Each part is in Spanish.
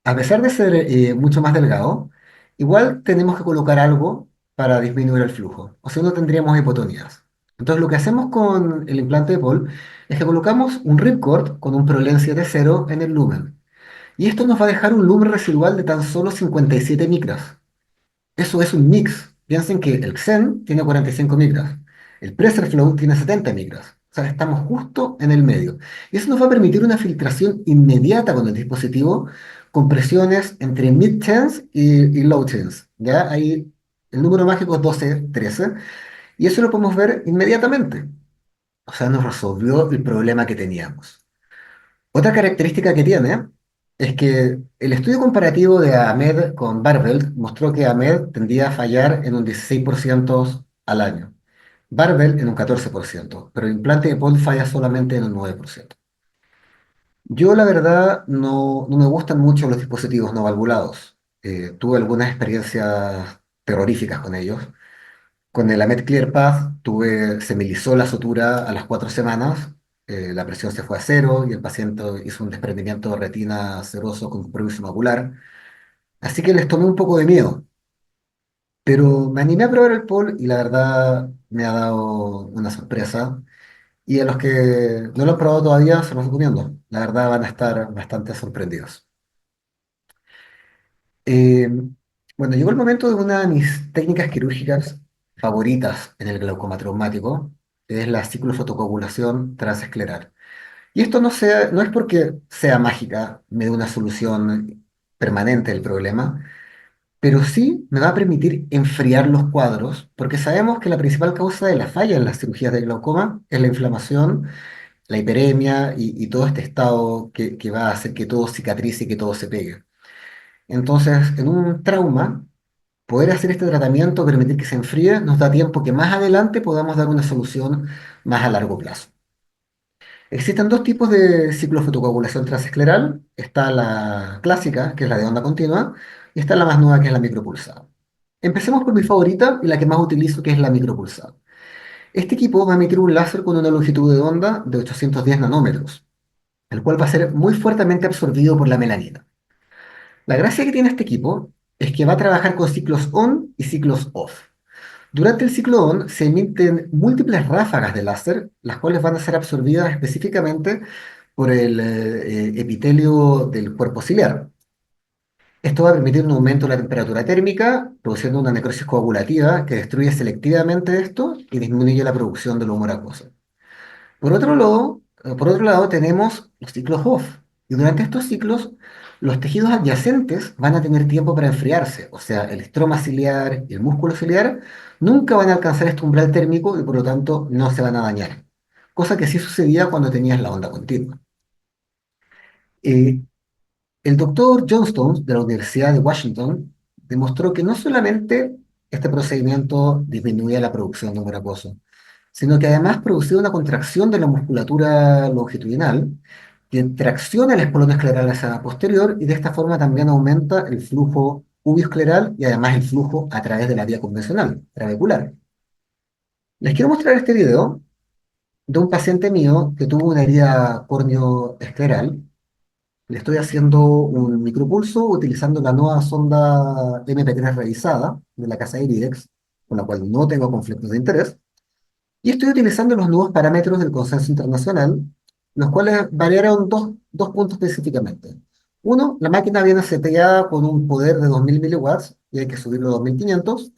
A pesar de ser mucho más delgado, igual tenemos que colocar algo para disminuir el flujo, o si no tendríamos hipotonías. Entonces lo que hacemos con el implante de Paul es que colocamos un ripcord con un Prolen 7.0 en el lumen. Y esto nos va a dejar un lumen residual de tan solo 57 micras. Eso es un mix. Piensen que el Xen tiene 45 micras, el Pressure Flow tiene 70 micras. O sea, estamos justo en el medio. Y eso nos va a permitir una filtración inmediata con el dispositivo con presiones entre mid-tense y low-tense. ¿Ya? Ahí el número mágico es 12, 13. Y eso lo podemos ver inmediatamente. O sea, nos resolvió el problema que teníamos. Otra característica que tiene es que el estudio comparativo de Ahmed con Barbell mostró que Ahmed tendía a fallar en un 16% al año, Barbell en un 14%, pero el implante de Paul falla solamente en un 9%. Yo la verdad no me gustan mucho los dispositivos no valvulados. Tuve algunas experiencias terroríficas con ellos. Con el Amed ClearPath se me lisó la sutura a las 4 semanas, la presión se fue a cero y el paciente hizo un desprendimiento de retina seroso con compromiso macular. Así que les tomé un poco de miedo, pero me animé a probar el POL y la verdad me ha dado una sorpresa. Y a los que no lo han probado todavía, se los recomiendo. La verdad van a estar bastante sorprendidos. Eh, bueno, llegó el momento de una de mis técnicas quirúrgicas favoritas en el glaucoma traumático, que es la ciclofotocoagulación transescleral. Y esto no es porque sea mágica, me dé una solución permanente del problema, pero sí me va a permitir enfriar los cuadros, porque sabemos que la principal causa de la falla en las cirugías de glaucoma es la inflamación, la hiperemia y todo este estado que va a hacer que todo cicatrice y que todo se pegue. Entonces, en un trauma, poder hacer este tratamiento, permitir que se enfríe, nos da tiempo que más adelante podamos dar una solución más a largo plazo. Existen dos tipos de ciclofotocoagulación transescleral. Está la clásica, que es la de onda continua, y está la más nueva, que es la micropulsada. Empecemos por mi favorita y la que más utilizo, que es la micropulsada. Este equipo va a emitir un láser con una longitud de onda de 810 nanómetros, el cual va a ser muy fuertemente absorbido por la melanina. La gracia que tiene este equipo es que va a trabajar con ciclos on y ciclos off. Durante el ciclo ON se emiten múltiples ráfagas de láser, las cuales van a ser absorbidas específicamente por el epitelio del cuerpo ciliar. Esto va a permitir un aumento de la temperatura térmica, produciendo una necrosis coagulativa que destruye selectivamente esto y disminuye la producción del humor acuoso. Por otro lado, tenemos los ciclos off. Y durante estos ciclos, los tejidos adyacentes van a tener tiempo para enfriarse. O sea, el estroma ciliar y el músculo ciliar nunca van a alcanzar este umbral térmico y por lo tanto no se van a dañar. Cosa que sí sucedía cuando tenías la onda continua. Eh, el doctor Johnstone de la Universidad de Washington demostró que no solamente este procedimiento disminuía la producción de humor acuoso, sino que además producía una contracción de la musculatura longitudinal que tracciona el espolón escleral hacia posterior y de esta forma también aumenta el flujo ubioscleral y además el flujo a través de la vía convencional, trabecular. Les quiero mostrar este video de un paciente mío que tuvo una herida córneo-escleral. Le estoy haciendo un micropulso utilizando la nueva sonda MP3 revisada de la casa Iridex, con la cual no tengo conflictos de interés. Y estoy utilizando los nuevos parámetros del consenso internacional, los cuales variaron dos puntos específicamente. Uno, la máquina viene seteada con un poder de 2000 miliwatts y hay que subirlo a 2500.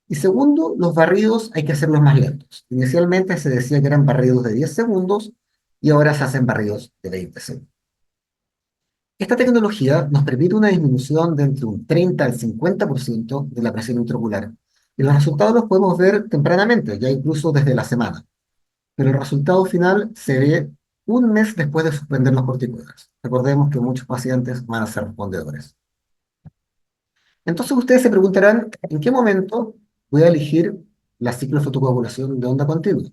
Y segundo, los barridos hay que hacerlos más lentos. Inicialmente se decía que eran barridos de 10 segundos y ahora se hacen barridos de 20 segundos. Esta tecnología nos permite una disminución de entre un 30 al 50% de la presión intraocular. Y los resultados los podemos ver tempranamente, ya incluso desde la semana, pero el resultado final se ve un mes después de suspender los corticoides. Recordemos que muchos pacientes van a ser respondedores. Entonces ustedes se preguntarán, ¿en qué momento voy a elegir la ciclofotocoagulación de onda continua?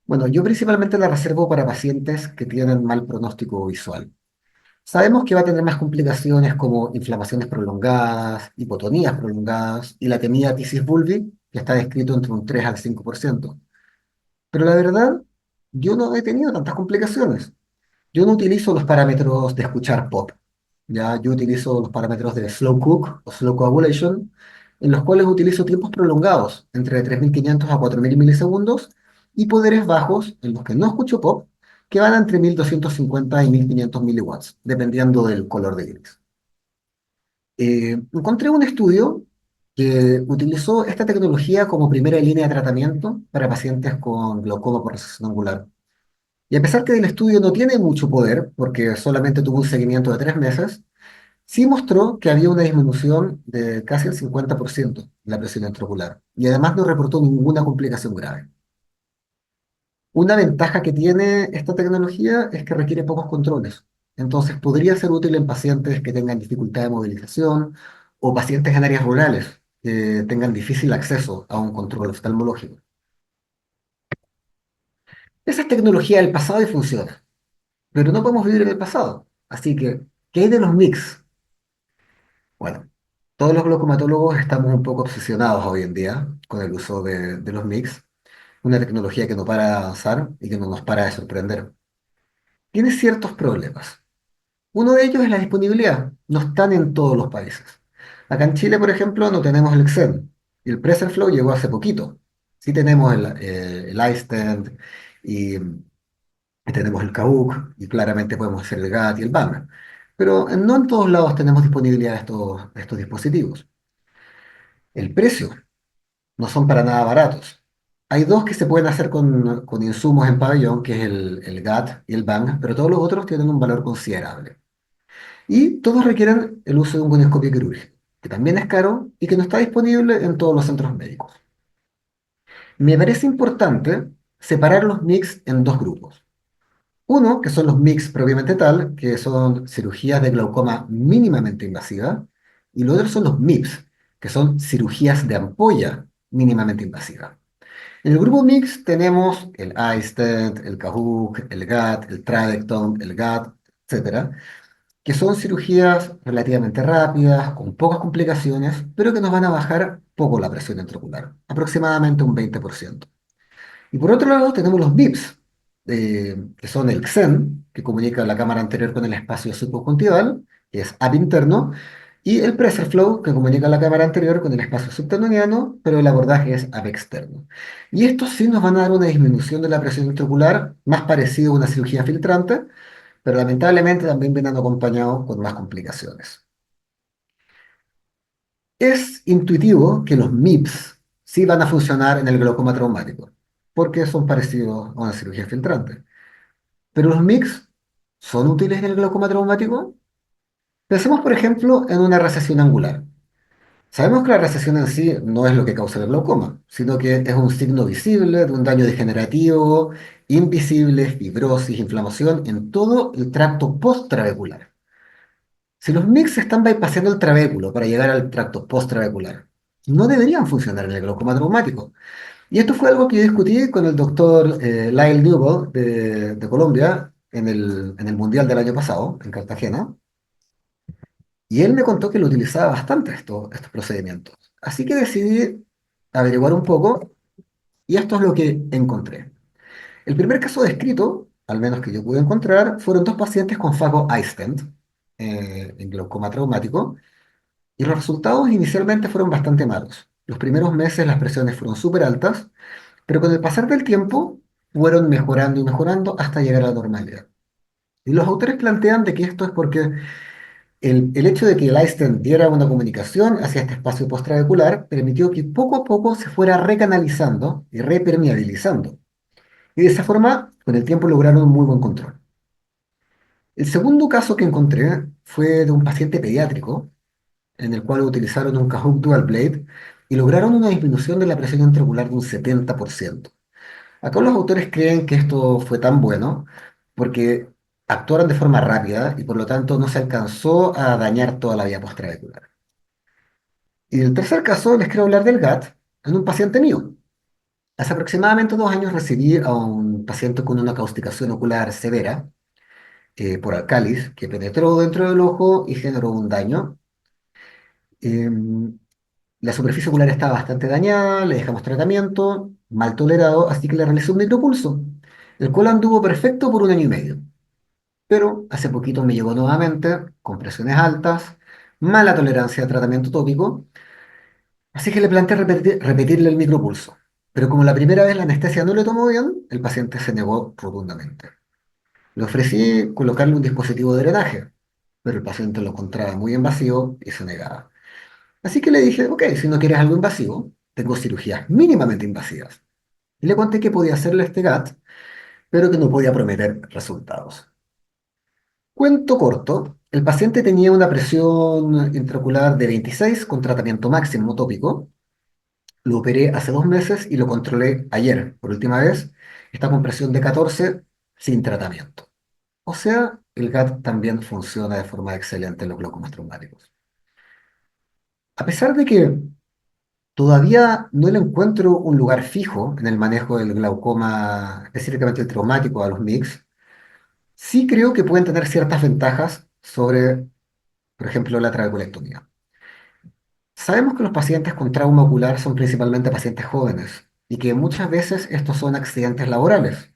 Bueno, yo principalmente la reservo para pacientes que tienen mal pronóstico visual. Sabemos que va a tener más complicaciones como inflamaciones prolongadas, hipotonías prolongadas y la temida tisis bulbi, que está descrito entre un 3 al 5%. Pero la verdad, yo no he tenido tantas complicaciones. Yo no utilizo los parámetros de escuchar pop, ya yo utilizo los parámetros de slow cook o slow coagulation, en los cuales utilizo tiempos prolongados, entre 3500 a 4000 milisegundos, y poderes bajos, en los que no escucho pop, que van entre 1250 y 1500 miliwatts, dependiendo del color de gris. Encontré un estudio que utilizó esta tecnología como primera línea de tratamiento para pacientes con glaucoma por recesión angular. Y a pesar que el estudio no tiene mucho poder, porque solamente tuvo un seguimiento de 3 meses, sí mostró que había una disminución de casi el 50% en la presión intraocular. Y además no reportó ninguna complicación grave. Una ventaja que tiene esta tecnología es que requiere pocos controles. Entonces podría ser útil en pacientes que tengan dificultad de movilización o pacientes en áreas rurales que tengan difícil acceso a un control oftalmológico. Esa es tecnología del pasado y funciona. Pero no podemos vivir en el pasado. Así que, ¿qué hay de los MIGS? Bueno, todos los glaucomatólogos estamos un poco obsesionados hoy en día con el uso de los MIGS, una tecnología que no para de avanzar y que no nos para de sorprender. Tiene ciertos problemas. Uno de ellos es la disponibilidad. No están en todos los países. Acá en Chile, por ejemplo, no tenemos el XEN y el Present Flow llegó hace poquito. Sí tenemos el iStent y tenemos el KUK y claramente podemos hacer el GAT y el BAM. Pero no en todos lados tenemos disponibilidad de estos dispositivos. El precio no son para nada baratos. Hay dos que se pueden hacer con insumos en pabellón, que es el GAT y el BAM, pero todos los otros tienen un valor considerable. Y todos requieren el uso de un colonoscopio quirúrgico, que también es caro y que no está disponible en todos los centros médicos. Me parece importante separar los MIGS en dos grupos. Uno, que son los MIGS propiamente tal, que son cirugías de glaucoma mínimamente invasiva, y los otros son los MIPS, que son cirugías de ampolla mínimamente invasiva. En el grupo MIGS tenemos el iStent, el Cahuc, el GAT, el Tradectom, el GAT, etcétera, que son cirugías relativamente rápidas, con pocas complicaciones, pero que nos van a bajar poco la presión intraocular, aproximadamente un 20%. Y por otro lado tenemos los VIPs, que son el XEN, que comunica la cámara anterior con el espacio subconjuntival, que es ab interno, y el Pressure Flow, que comunica la cámara anterior con el espacio subtenoniano, pero el abordaje es ab externo. Y estos sí nos van a dar una disminución de la presión intraocular, más parecido a una cirugía filtrante, pero lamentablemente también vienen acompañados con más complicaciones. Es intuitivo que los MIPS sí van a funcionar en el glaucoma traumático, porque son parecidos a una cirugía filtrante. Pero los MIPS son útiles en el glaucoma traumático. Pensemos, por ejemplo, en una recesión angular. Sabemos que la recesión en sí no es lo que causa el glaucoma, sino que es un signo visible de un daño degenerativo, invisible, fibrosis, inflamación en todo el tracto postrabecular. Si los MIGS están bypassando el trabéculo para llegar al tracto postrabecular, no deberían funcionar en el glaucoma traumático. Y esto fue algo que yo discutí con el doctor Lyle Newell de Colombia en el Mundial del año pasado, en Cartagena, y él me contó que lo utilizaba bastante estos procedimientos. Así que decidí averiguar un poco y esto es lo que encontré. El primer caso descrito, al menos que yo pude encontrar, fueron dos pacientes con fago iStent en glaucoma traumático. Y los resultados inicialmente fueron bastante malos. Los primeros meses las presiones fueron súper altas, pero con el pasar del tiempo fueron mejorando y mejorando hasta llegar a la normalidad. Y los autores plantean de que esto es porque el hecho de que el iStent diera una comunicación hacia este espacio postravecular permitió que poco a poco se fuera recanalizando y repermeabilizando. Y de esa forma, con el tiempo lograron un muy buen control. El segundo caso que encontré fue de un paciente pediátrico en el cual utilizaron un Cahuck Dual Blade y lograron una disminución de la presión intraocular de un 70%. Acá los autores creen que esto fue tan bueno porque actuaron de forma rápida y por lo tanto no se alcanzó a dañar toda la vía postravecular. Y el tercer caso les quiero hablar del GAT en un paciente mío. Hace aproximadamente 2 años recibí a un paciente con una causticación ocular severa por álcalis que penetró dentro del ojo y generó un daño. Em, La superficie ocular estaba bastante dañada, le dejamos tratamiento, mal tolerado, así que le realicé un micropulso, el cual anduvo perfecto por 1 año y medio. pero hace poquito me llegó nuevamente con presiones altas, mala tolerancia a tratamiento tópico, así que le planteé repetirle el micropulso. Pero como la primera vez la anestesia no le tomó bien, el paciente se negó rotundamente. Le ofrecí colocarle un dispositivo de drenaje, pero el paciente lo encontraba muy invasivo y se negaba. Así que le dije, ok, si no quieres algo invasivo, tengo cirugías mínimamente invasivas. Y le conté que podía hacerle este GAT, pero que no podía prometer resultados. Cuento corto, el paciente tenía una presión intraocular de 26 con tratamiento máximo tópico. Lo operé hace 2 meses y lo controlé ayer, por última vez. Está con presión de 14 sin tratamiento. O sea, el GAT también funciona de forma excelente en los glaucomas traumáticos. A pesar de que todavía no le encuentro un lugar fijo en el manejo del glaucoma, específicamente el traumático a los MIGS, sí creo que pueden tener ciertas ventajas sobre, por ejemplo, la trabeculectomía. Sabemos que los pacientes con trauma ocular son principalmente pacientes jóvenes y que muchas veces estos son accidentes laborales.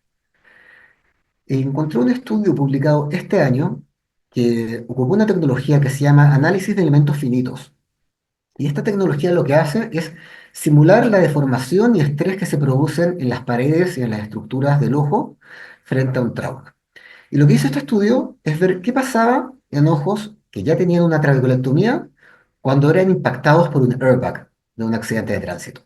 Encontré un estudio publicado este año que ocupó una tecnología que se llama análisis de elementos finitos. Y esta tecnología lo que hace es simular la deformación y estrés que se producen en las paredes y en las estructuras del ojo frente a un trauma. Y lo que hizo este estudio es ver qué pasaba en ojos que ya tenían una trabeculectomía cuando eran impactados por un airbag de un accidente de tránsito.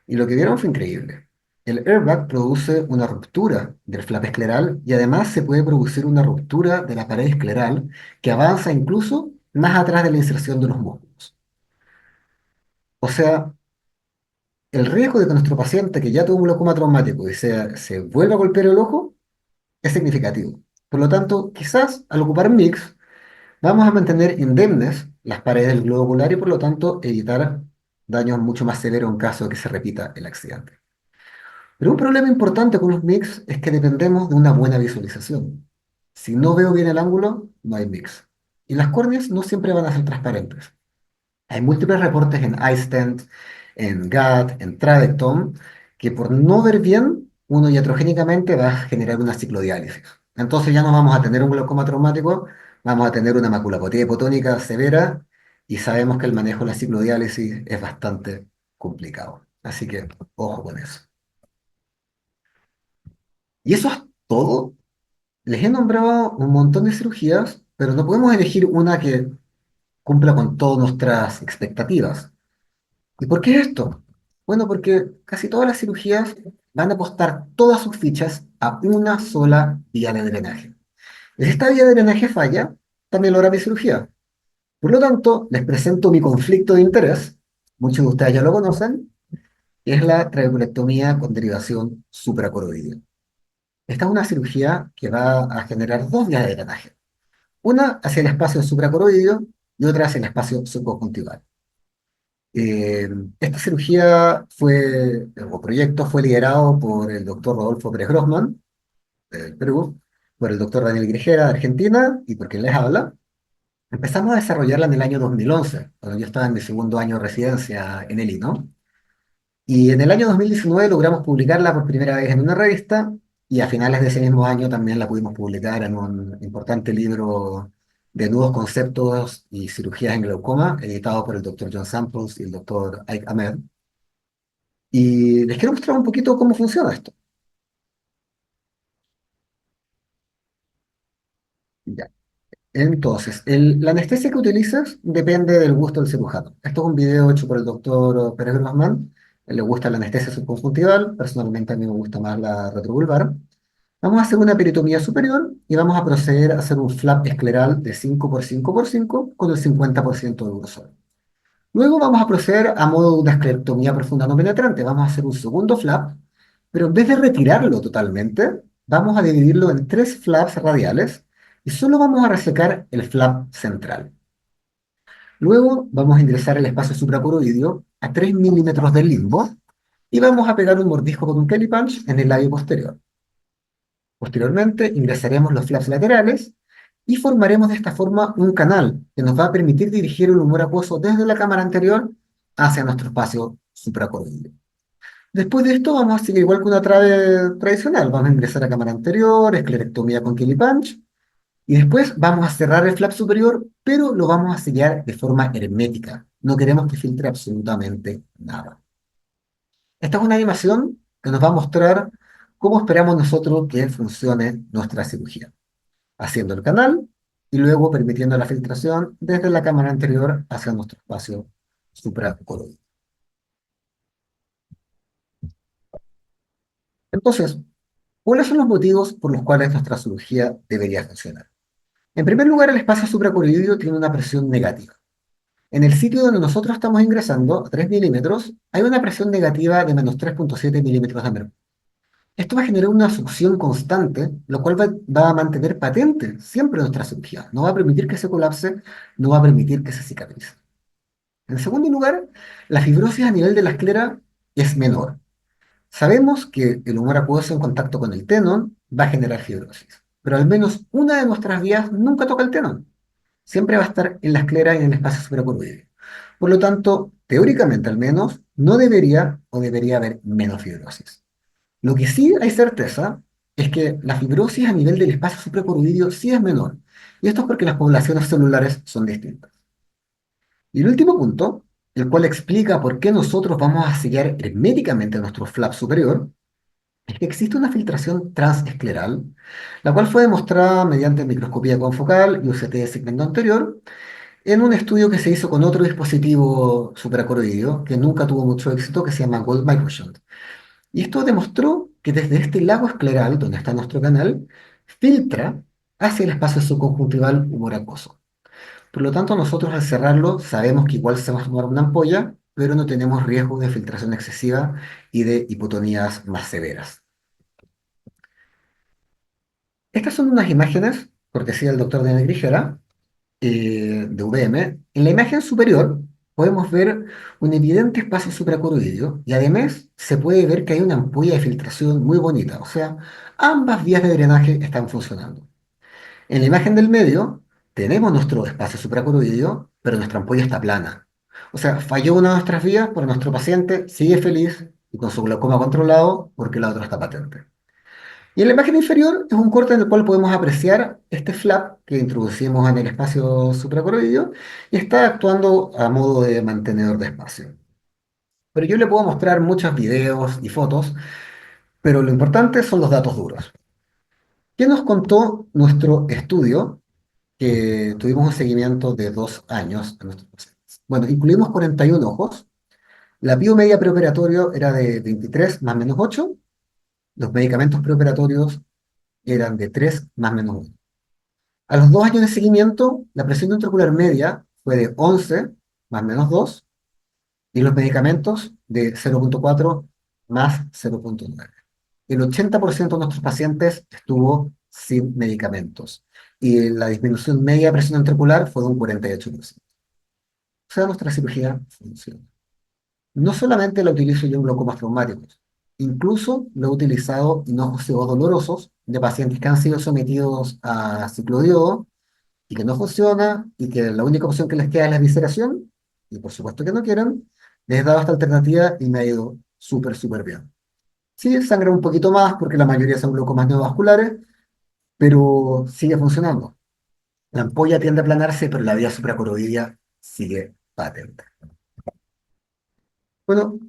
Y lo que vieron fue increíble. El airbag produce una ruptura del flap escleral y además se puede producir una ruptura de la pared escleral que avanza incluso más atrás de la inserción de los músculos. O sea, el riesgo de que nuestro paciente que ya tuvo un glaucoma traumático y se vuelva a golpear el ojo es significativo. Por lo tanto, quizás al ocupar MIGS vamos a mantener indemnes las paredes del globo ocular y por lo tanto evitar daños mucho más severos en caso de que se repita el accidente. Pero un problema importante con los MIGS es que dependemos de una buena visualización. Si no veo bien el ángulo, no hay MIGS. Y las córneas no siempre van a ser transparentes. Hay múltiples reportes en iStent, en GAT, en Travectom, que por no ver bien, uno iatrogénicamente va a generar una ciclodiálisis. Entonces ya no vamos a tener un glaucoma traumático, vamos a tener una maculopatía hipotónica severa y sabemos que el manejo de la ciclodiálisis es bastante complicado. Así que ojo con eso. Y eso es todo. Les he nombrado un montón de cirugías, pero no podemos elegir una que cumpla con todas nuestras expectativas. ¿Y por qué esto? Bueno, porque casi todas las cirugías van a apostar todas sus fichas a una sola vía de drenaje. Y si esta vía de drenaje falla, también lo hará mi cirugía. Por lo tanto, les presento mi conflicto de interés, muchos de ustedes ya lo conocen, que es la trabeculectomía con derivación supracoroidea. Esta es una cirugía que va a generar dos vías de drenaje, una hacia el espacio supracoroideo y otra hacia el espacio subconjuntival. Eh, Esta cirugía o proyecto fue liderado por el doctor Rodolfo Pérez Grossman, del Perú, por el doctor Daniel Grigera, de Argentina, y por quien les habla. Empezamos a desarrollarla en el año 2011, cuando yo estaba en mi segundo año de residencia en el INO. Y en el año 2019 logramos publicarla por primera vez en una revista, y a finales de ese mismo año también la pudimos publicar en un importante libro de nuevos conceptos y cirugías en glaucoma, editado por el doctor John Samples y el doctor Ike Ahmed. Y les quiero mostrar un poquito cómo funciona esto. Ya. Entonces, la anestesia que utilizas depende del gusto del cirujano. Esto es un video hecho por el doctor Pérez Grossman. Le gusta la anestesia subconjuntival, personalmente a mí me gusta más la retrovulvar. Vamos a hacer una peritomía superior y vamos a proceder a hacer un flap escleral de 5 por 5 por 5 con el 50% de grosor. Luego vamos a proceder a modo de una esclerectomía profunda no penetrante. Vamos a hacer un segundo flap, pero en vez de retirarlo totalmente, vamos a dividirlo en tres flaps radiales y solo vamos a resecar el flap central. Luego vamos a ingresar el espacio supracoroideo a 3 milímetros del limbo y vamos a pegar un mordisco con un Kelly Punch en el labio posterior. Posteriormente ingresaremos los flaps laterales y formaremos de esta forma un canal que nos va a permitir dirigir el humor acuoso desde la cámara anterior hacia nuestro espacio supracoroideo. Después de esto vamos a seguir igual que una trave tradicional. Vamos a ingresar a cámara anterior, esclerectomía con Kelly Punch, Y después vamos a cerrar el flap superior, pero lo vamos a sellar de forma hermética. No queremos que filtre absolutamente nada. Esta es una animación que nos va a mostrar cómo esperamos nosotros que funcione nuestra cirugía, haciendo el canal y luego permitiendo la filtración desde la cámara anterior hacia nuestro espacio supracoroideo. Entonces, ¿cuáles son los motivos por los cuales nuestra cirugía debería funcionar? En primer lugar, el espacio supracoroideo tiene una presión negativa. En el sitio donde nosotros estamos ingresando, a 3 milímetros, hay una presión negativa de menos 3,7 milímetros de mercurio. Esto va a generar una succión constante, lo cual va a mantener patente siempre nuestra cirugía. No va a permitir que se colapse, no va a permitir que se cicatrice. En segundo lugar, la fibrosis a nivel de la esclera es menor. Sabemos que el humor acuoso en contacto con el tenón va a generar fibrosis, pero al menos una de nuestras vías nunca toca el tenón. Siempre va a estar en la esclera y en el espacio supracoroideo. Por lo tanto, teóricamente al menos, no debería o debería haber menos fibrosis. Lo que sí hay certeza es que la fibrosis a nivel del espacio supracoroideo sí es menor. Y esto es porque las poblaciones celulares son distintas. Y el último punto, el cual explica por qué nosotros vamos a sellar herméticamente nuestro flap superior, es que existe una filtración transescleral, la cual fue demostrada mediante microscopía confocal y UCT de segmento anterior, en un estudio que se hizo con otro dispositivo supracoroideo, que nunca tuvo mucho éxito, que se llama Gold Microshunt. Y esto demostró que desde este lago escleral, donde está nuestro canal, filtra hacia el espacio subconjuntival humor-acuoso. Por lo tanto, nosotros al cerrarlo sabemos que igual se va a formar una ampolla, pero no tenemos riesgo de filtración excesiva y de hipotonías más severas. Estas son unas imágenes, cortesía del doctor Daniel Grigera, de VM. En la imagen superior podemos ver un evidente espacio supracoroideo y además se puede ver que hay una ampolla de filtración muy bonita, o sea, ambas vías de drenaje están funcionando. En la imagen del medio tenemos nuestro espacio supracoroideo, pero nuestra ampolla está plana. O sea, falló una de nuestras vías, pero nuestro paciente sigue feliz y con su glaucoma controlado porque la otra está patente. Y en la imagen inferior es un corte en el cual podemos apreciar este flap que introducimos en el espacio supracoroideo y está actuando a modo de mantenedor de espacio. Pero yo le puedo mostrar muchos videos y fotos, pero lo importante son los datos duros. ¿Qué nos contó nuestro estudio? Que tuvimos un seguimiento de 2 años a nuestros pacientes. Bueno, incluimos 41 ojos. La PIO media preoperatorio era de 23 más menos 8. Los medicamentos preoperatorios eran de 3 más menos 1. A los 2 años de seguimiento, la presión intraocular media fue de 11 más menos 2 y los medicamentos de 0,4 más 0,9. El 80% de nuestros pacientes estuvo sin medicamentos y la disminución media de presión intraocular fue de un 48%. O sea, nuestra cirugía funciona. No solamente la utilizo yo en glaucomas traumáticos, incluso lo he utilizado en ojos ciegos dolorosos de pacientes que han sido sometidos a ciclodiodo y que no funciona y que la única opción que les queda es la evisceración, y por supuesto que no quieren, les he dado esta alternativa y me ha ido súper, súper bien. Sí, sangra un poquito más porque la mayoría son glaucomas neovasculares, pero sigue funcionando. La ampolla tiende a aplanarse, pero la vía supracoroidea sigue patente. Bueno,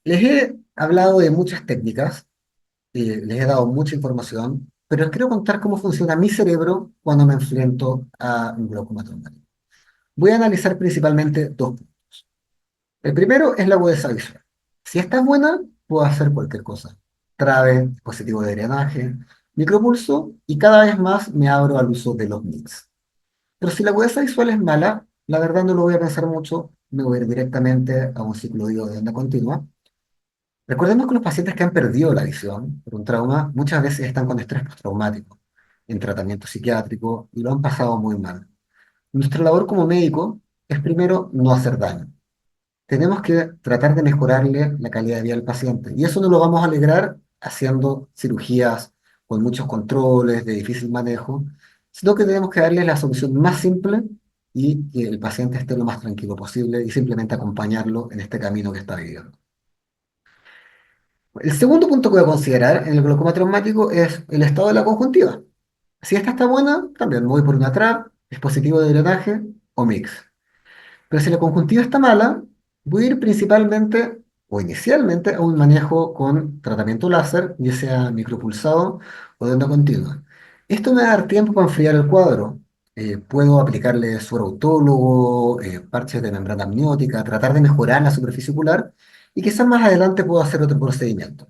les he hablado de muchas técnicas, les he dado mucha información, pero les quiero contar cómo funciona mi cerebro cuando me enfrento a un glaucoma traumático. Voy a analizar principalmente dos puntos. El primero es la agudeza visual. Si esta es buena, puedo hacer cualquier cosa. Trave, dispositivo de drenaje, micropulso y cada vez más me abro al uso de los MIGS. Pero si la agudeza visual es mala, la verdad no lo voy a pensar mucho, me voy a ir directamente a un ciclo de onda continua. Recordemos que los pacientes que han perdido la visión por un trauma muchas veces están con estrés postraumático, en tratamiento psiquiátrico y lo han pasado muy mal. Nuestra labor como médico es primero no hacer daño. Tenemos que tratar de mejorarle la calidad de vida al paciente y eso no lo vamos a lograr haciendo cirugías con muchos controles de difícil manejo, sino que tenemos que darle la solución más simple y que el paciente esté lo más tranquilo posible y simplemente acompañarlo en este camino que está viviendo. El segundo punto que voy a considerar en el glaucoma traumático es el estado de la conjuntiva. Si esta está buena, también me voy por una TRAP, dispositivo de drenaje o mix. Pero si la conjuntiva está mala, voy a ir principalmente o inicialmente a un manejo con tratamiento láser, ya sea micropulsado o de onda continua. Esto me va a dar tiempo para enfriar el cuadro. Puedo aplicarle suero autólogo, parches de membrana amniótica, tratar de mejorar la superficie ocular y quizás más adelante puedo hacer otro procedimiento.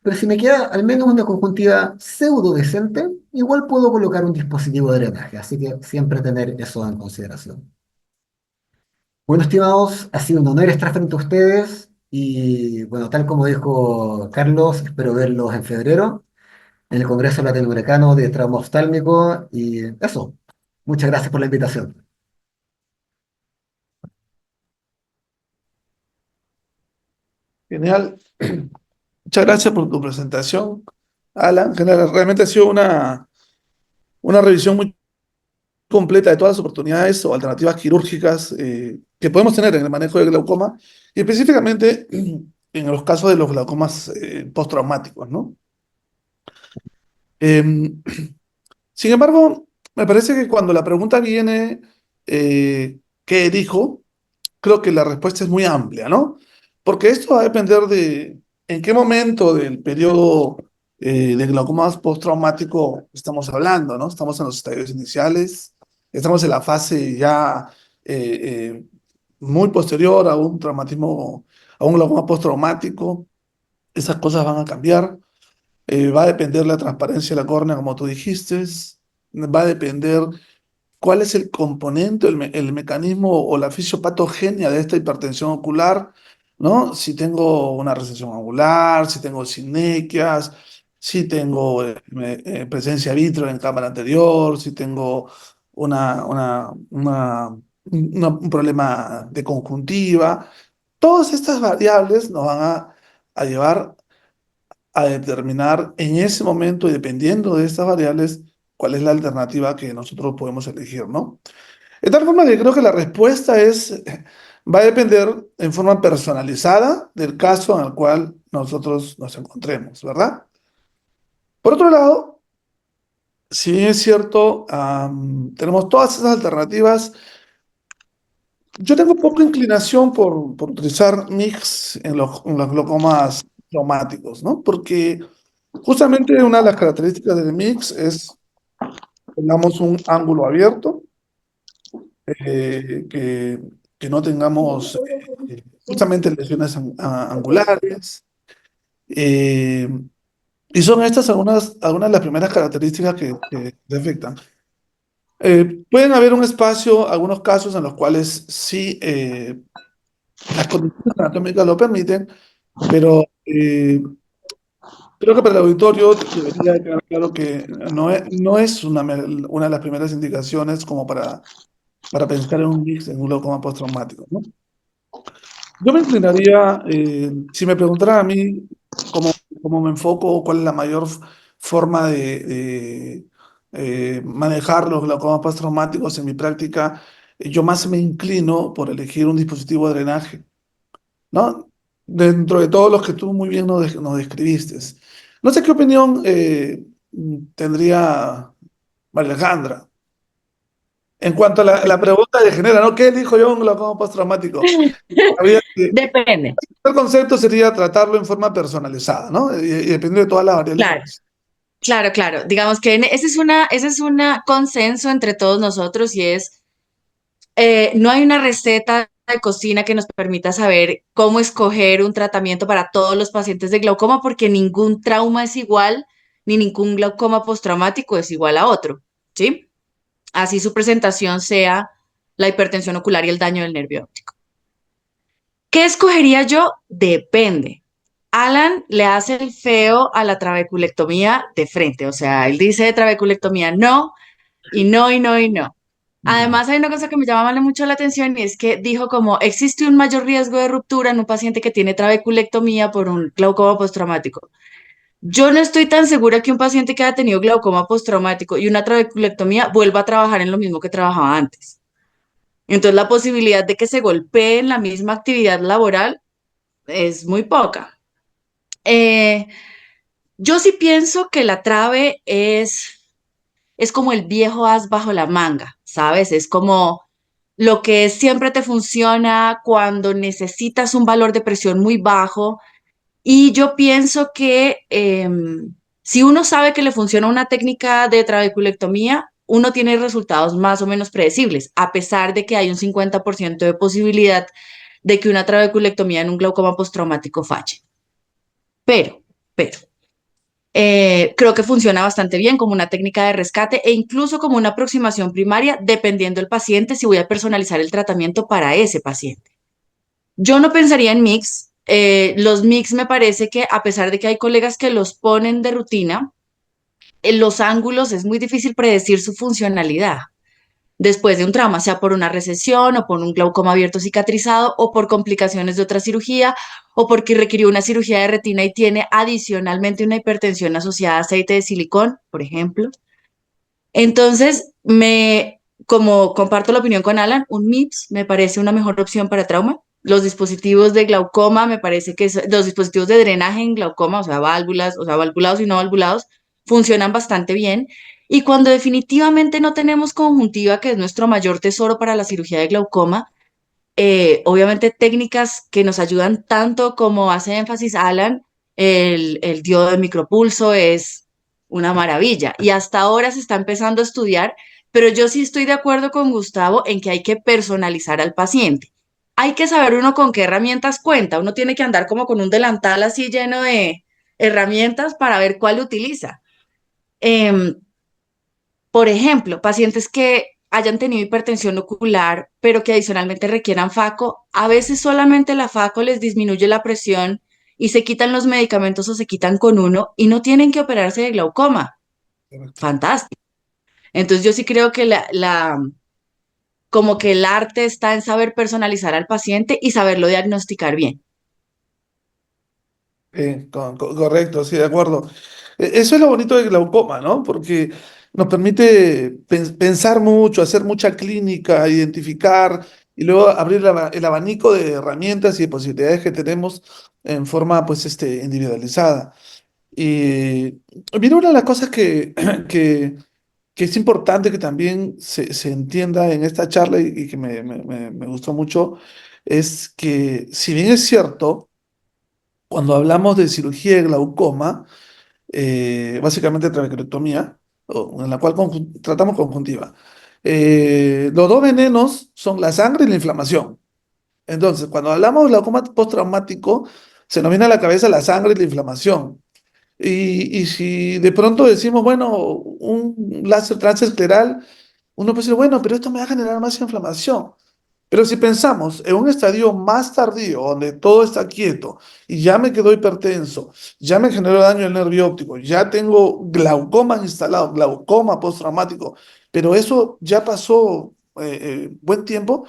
Pero si me queda al menos una conjuntiva pseudo decente, igual puedo colocar un dispositivo de drenaje, así que siempre tener eso en consideración. Bueno, estimados, ha sido un honor estar frente a ustedes y bueno, tal como dijo Carlos, espero verlos en febrero en el Congreso Latinoamericano de Trauma Oftálmico y eso. Muchas gracias por la invitación. Genial. Muchas gracias por tu presentación, Alan. Genial. Realmente ha sido una revisión muy completa de todas las oportunidades o alternativas quirúrgicas que podemos tener en el manejo del glaucoma y específicamente en los casos de los glaucomas postraumáticos, ¿no? Em, Sin embargo, me parece que cuando la pregunta viene, ¿qué dijo? Creo que la respuesta es muy amplia, ¿no? Porque esto va a depender de en qué momento del periodo de glaucoma postraumático estamos hablando, ¿no? Estamos en los estadios iniciales, estamos en la fase ya eh, muy posterior a un traumatismo, a un glaucoma postraumático. Esas cosas van a cambiar. Va a depender la transparencia de la córnea, como tú dijiste. Va a depender cuál es el componente, el mecanismo o la fisiopatogenia de esta hipertensión ocular, ¿no? Si tengo una recesión angular, si tengo sinequias, si tengo presencia vitro en cámara anterior, si tengo un problema de conjuntiva. Todas estas variables nos van a llevar a determinar en ese momento y dependiendo de estas variables, cuál es la alternativa que nosotros podemos elegir, ¿no? De tal forma que creo que la respuesta va a depender en forma personalizada del caso en el cual nosotros nos encontremos, ¿verdad? Por otro lado, si bien es cierto, tenemos todas esas alternativas, yo tengo poca inclinación por utilizar mix en los glaucomas traumáticos, ¿no? Porque justamente una de las características del mix es, tengamos un ángulo abierto, que no tengamos justamente lesiones angulares. eh, y son estas algunas de las primeras características que se afectan. Pueden haber un espacio, algunos casos en los cuales sí las condiciones anatómicas lo permiten, pero creo que para el auditorio debería quedar claro que no es una de las primeras indicaciones como para pensar en un mix en un glaucoma postraumático, ¿no? Yo me inclinaría, si me preguntaran a mí cómo me enfoco, cuál es la mayor forma de manejar los glaucomas postraumáticos en mi práctica, yo más me inclino por elegir un dispositivo de drenaje, ¿no? Dentro de todos los que tú muy bien nos describiste. No sé qué opinión tendría María Alejandra. En cuanto a la pregunta de genera, ¿no? ¿Qué elijo yo en un glaucoma postraumático? Habría que Depende, El concepto sería tratarlo en forma personalizada, ¿no? Y depende de todas las variables que claro, existen. claro, claro. Digamos que ese es una consenso entre todos nosotros y es, no hay una receta de cocina que nos permita saber cómo escoger un tratamiento para todos los pacientes de glaucoma porque ningún trauma es igual, ni ningún glaucoma postraumático es igual a otro, ¿sí? Así su presentación sea la hipertensión ocular y el daño del nervio óptico. ¿Qué escogería yo? Depende. Alan le hace el feo a la trabeculectomía de frente, o sea, él dice trabeculectomía no, y no, y no, y no. Ya. Además, hay una cosa que me llama mucho la atención y es que dijo como existe un mayor riesgo de ruptura en un paciente que tiene trabeculectomía por un glaucoma postraumático. Yo no estoy tan segura que un paciente que haya tenido glaucoma postraumático y una trabeculectomía vuelva a trabajar en lo mismo que trabajaba antes. Entonces, la posibilidad de que se golpee en la misma actividad laboral es muy poca. Eh, yo sí pienso que la trave es como el viejo as bajo la manga, ¿sabes? Es como lo que siempre te funciona cuando necesitas un valor de presión muy bajo. Y yo pienso que si uno sabe que le funciona una técnica de trabeculectomía, uno tiene resultados más o menos predecibles, a pesar de que hay un 50% de posibilidad de que una trabeculectomía en un glaucoma postraumático falle. Pero, pero, creo que funciona bastante bien como una técnica de rescate e incluso como una aproximación primaria, dependiendo del paciente, si voy a personalizar el tratamiento para ese paciente. Yo no pensaría en mix. Los mix me parece que a pesar de que hay colegas que los ponen de rutina, en los ángulos es muy difícil predecir su funcionalidad después de un trauma, sea por una recesión o por un glaucoma abierto cicatrizado o por complicaciones de otra cirugía o porque requirió una cirugía de retina y tiene adicionalmente una hipertensión asociada a aceite de silicón, por ejemplo. Entonces, como comparto la opinión con Alan, un MIPS me parece una mejor opción para trauma. Los dispositivos de glaucoma, me parece que los dispositivos de drenaje en glaucoma, o sea, válvulas, o sea, valvulados y no valvulados, funcionan bastante bien. Y cuando definitivamente no tenemos conjuntiva, que es nuestro mayor tesoro para la cirugía de glaucoma, obviamente técnicas que nos ayudan tanto como hace énfasis Alan, el diodo de micropulso es una maravilla y hasta ahora se está empezando a estudiar, pero yo sí estoy de acuerdo con Gustavo en que hay que personalizar al paciente. Hay que saber uno con qué herramientas cuenta, uno tiene que andar como con un delantal así lleno de herramientas para ver cuál utiliza. Em, por ejemplo, pacientes que hayan tenido hipertensión ocular, pero que adicionalmente requieran FACO, a veces solamente la FACO les disminuye la presión y se quitan los medicamentos o se quitan con uno y no tienen que operarse de glaucoma. Correcto. Fantástico. Entonces yo sí creo que como que el arte está en saber personalizar al paciente y saberlo diagnosticar bien. Correcto, sí, de acuerdo. Eso es lo bonito del glaucoma, ¿no? Porque nos permite pensar mucho, hacer mucha clínica, identificar y luego abrir el abanico de herramientas y de posibilidades que tenemos en forma, pues, individualizada. Y mira, una de las cosas que, que es importante que también se entienda en esta charla y que me gustó mucho, es que si bien es cierto, cuando hablamos de cirugía de glaucoma, básicamente trabeculectomía, en la cual tratamos conjuntiva. Los dos venenos son la sangre y la inflamación. Entonces, cuando hablamos de glaucoma postraumático, se nos viene a la cabeza la sangre y la inflamación. Y si de pronto decimos, bueno, un láser transescleral, uno puede decir, bueno, pero esto me va a generar más inflamación. Pero si pensamos en un estadio más tardío, donde todo está quieto y ya me quedó hipertenso, ya me generó daño el nervio óptico, ya tengo glaucoma instalado, glaucoma postraumático, pero eso ya pasó buen tiempo,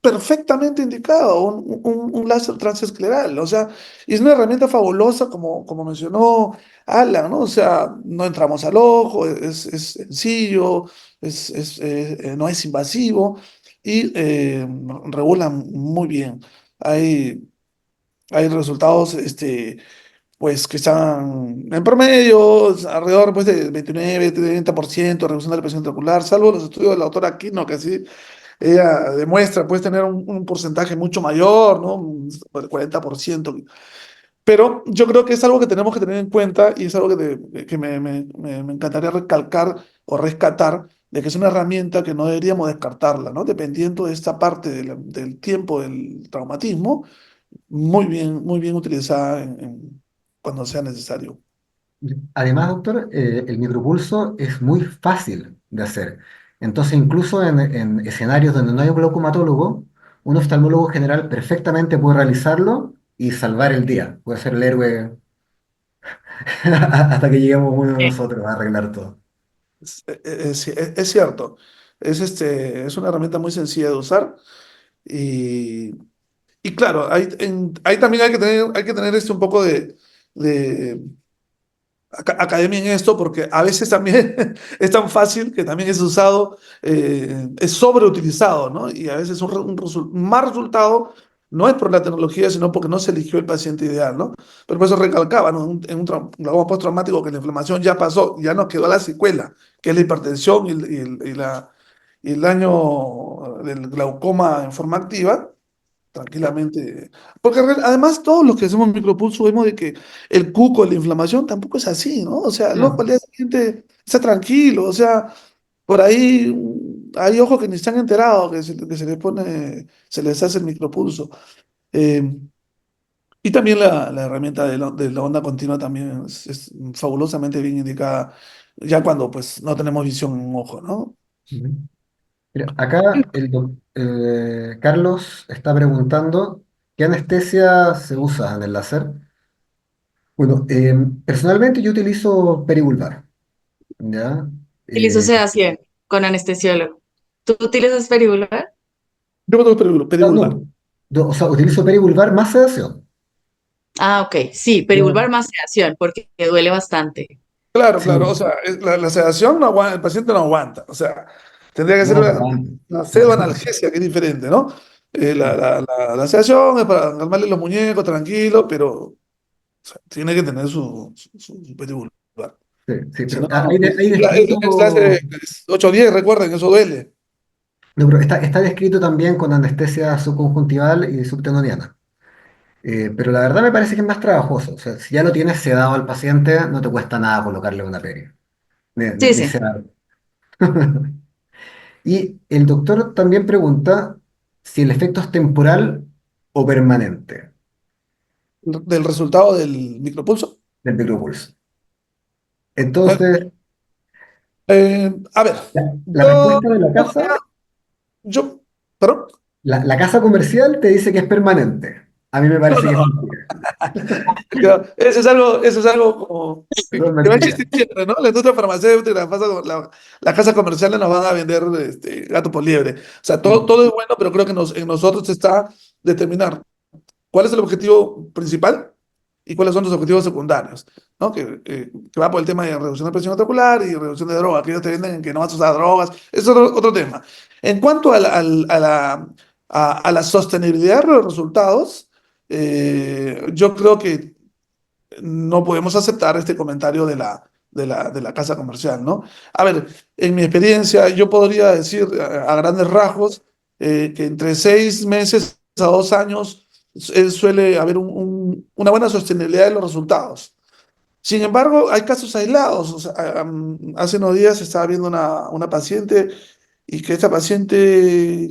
perfectamente indicado, un láser transescleral, o sea, y es una herramienta fabulosa, como mencionó Alan, ¿no? O sea, no entramos al ojo, es sencillo, no es invasivo y regulan muy bien. Hay, hay resultados, pues, que están en promedio, alrededor pues, de 29-30% de reducción de la presión intraocular, salvo los estudios de la doctora Kino, que sí ella demuestra, puedes tener un porcentaje mucho mayor, ¿no? El 40%. Pero yo creo que es algo que tenemos que tener en cuenta y es algo que me encantaría recalcar o rescatar, de que es una herramienta que no deberíamos descartarla, ¿no? Dependiendo de esta parte del tiempo del traumatismo, muy bien utilizada cuando sea necesario. Además, doctor, el micropulso es muy fácil de hacer. Entonces, incluso en escenarios donde no hay un glaucomatólogo, un oftalmólogo general perfectamente puede realizarlo y salvar el día. Puede ser el héroe hasta que lleguemos uno de nosotros a arreglar todo. Es cierto, es una herramienta muy sencilla de usar y, y claro, ahí también hay que tener un poco de academia en esto, porque a veces también es tan fácil que también es usado, es sobreutilizado, ¿no? Y a veces más resultado no es por la tecnología, sino porque no se eligió el paciente ideal, ¿no? Pero por eso recalcaba, ¿no? En un glaucoma postraumático que la inflamación ya pasó, ya nos quedó la secuela, que es la hipertensión y el daño del glaucoma en forma activa, tranquilamente. Porque además todos los que hacemos micropulso vemos de que el cuco de la inflamación tampoco es así, ¿no? O sea, luego al No. día siguiente está tranquilo, o sea, por ahí hay ojos que ni se han enterado que se les pone, se les hace el micropulso. Eh, y también la herramienta de la onda continua también es fabulosamente bien indicada, ya cuando pues no tenemos visión en un ojo, ¿no? Ujú. Mira, acá Carlos está preguntando qué anestesia se usa en el láser. Bueno, personalmente yo utilizo perivulvar, ¿ya? Utilizo Eh, sedación con anestesiólogo. ¿Tú utilizas peribulbar? Yo tengo perivulvar. no, o sea, utilizo perivulvar más sedación. Ah, ok. Sí, Ya. peribulbar más sedación porque duele bastante. Claro, claro, o Sí, sea, la sedación no aguanta, el paciente no aguanta, o sea, tendría que ser no, totalmente. una pseudoanalgesia, que es diferente, ¿no? La sedación es para calmarle los muñecos, tranquilo, pero o sea, tiene que tener su periodo. Sí, sí, Si pero no, hay descrito, es clase 8 o 10, recuerden, eso duele. no, pero está descrito también con anestesia subconjuntival y subtenoniana. Pero la verdad me parece que es más trabajoso. O sea, si ya lo tienes sedado al paciente, no te cuesta nada colocarle una peri, Sí, ni sí. sedar. Y el doctor también pregunta si el efecto es temporal o permanente Del resultado del micropulso. del micropulso. Eh, Entonces, a ver, la yo, respuesta de la casa, yo, perdón. la casa comercial te dice que es permanente. A mí me No, parece no, que es mentira. claro, eso es algo como Eso es que va a mentira. existir siempre, ¿no? La industria farmacéutica, la casa comercial nos van a vender gato por liebre. O sea, Mm. todo es bueno, pero creo que en nosotros está determinar cuál es el objetivo principal y cuáles son los objetivos secundarios, ¿no? Que va por el tema de reducción de presión artericular y reducción de drogas, que ellos te venden que no vas a usar drogas, es otro tema. En cuanto a la sostenibilidad de los resultados, yo creo que no podemos aceptar este comentario de la casa comercial, ¿no? A ver, en mi experiencia, yo podría decir a grandes rasgos que entre 6 meses a 2 años suele haber una buena sostenibilidad de los resultados. Sin embargo, hay casos aislados. O sea, hace unos días estaba viendo una paciente y que esta paciente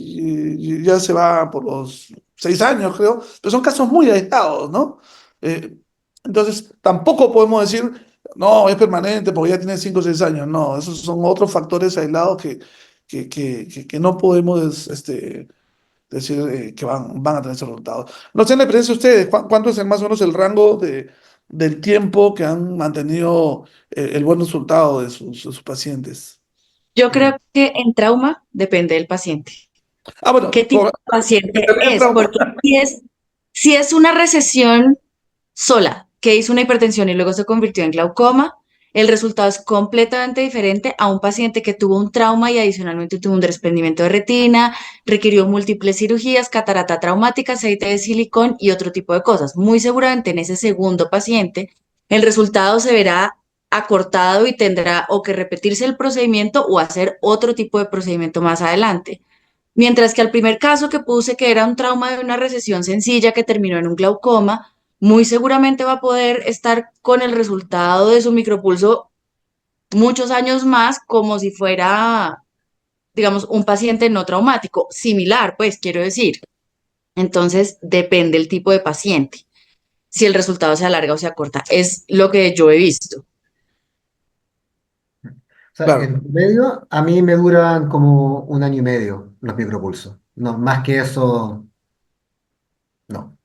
ya se va por los 6 años, creo, pero son casos muy aislados, ¿no? Eh, entonces, tampoco podemos decir, no, es permanente porque ya tiene 5 o 6 años. No, esos son otros factores aislados que no podemos decir que van a tener esos resultados. No sé, en la experiencia de ustedes, ¿cuánto es más o menos el rango del tiempo que han mantenido el buen resultado de sus pacientes? Yo creo que en trauma depende del paciente. Ah, bueno, ¿Qué tipo de paciente también es? trauma. Porque si es una recesión sola, que hizo una hipertensión y luego se convirtió en glaucoma, el resultado es completamente diferente a un paciente que tuvo un trauma y adicionalmente tuvo un desprendimiento de retina, requirió múltiples cirugías, catarata traumática, aceite de silicón y otro tipo de cosas. Muy seguramente en ese segundo paciente, el resultado se verá acortado y tendrá o que repetirse el procedimiento o hacer otro tipo de procedimiento más adelante. Mientras que al primer caso que puse, que era un trauma de una recesión sencilla que terminó en un glaucoma, muy seguramente va a poder estar con el resultado de su micropulso muchos años más, como si fuera, digamos, un paciente no traumático, similar, pues quiero decir. Entonces, depende el tipo de paciente, si el resultado se alarga o se acorta. Es lo que yo he visto. O sea, Claro. en medio, a mí me duran como un año y medio los micropulsos. No, más que eso, no.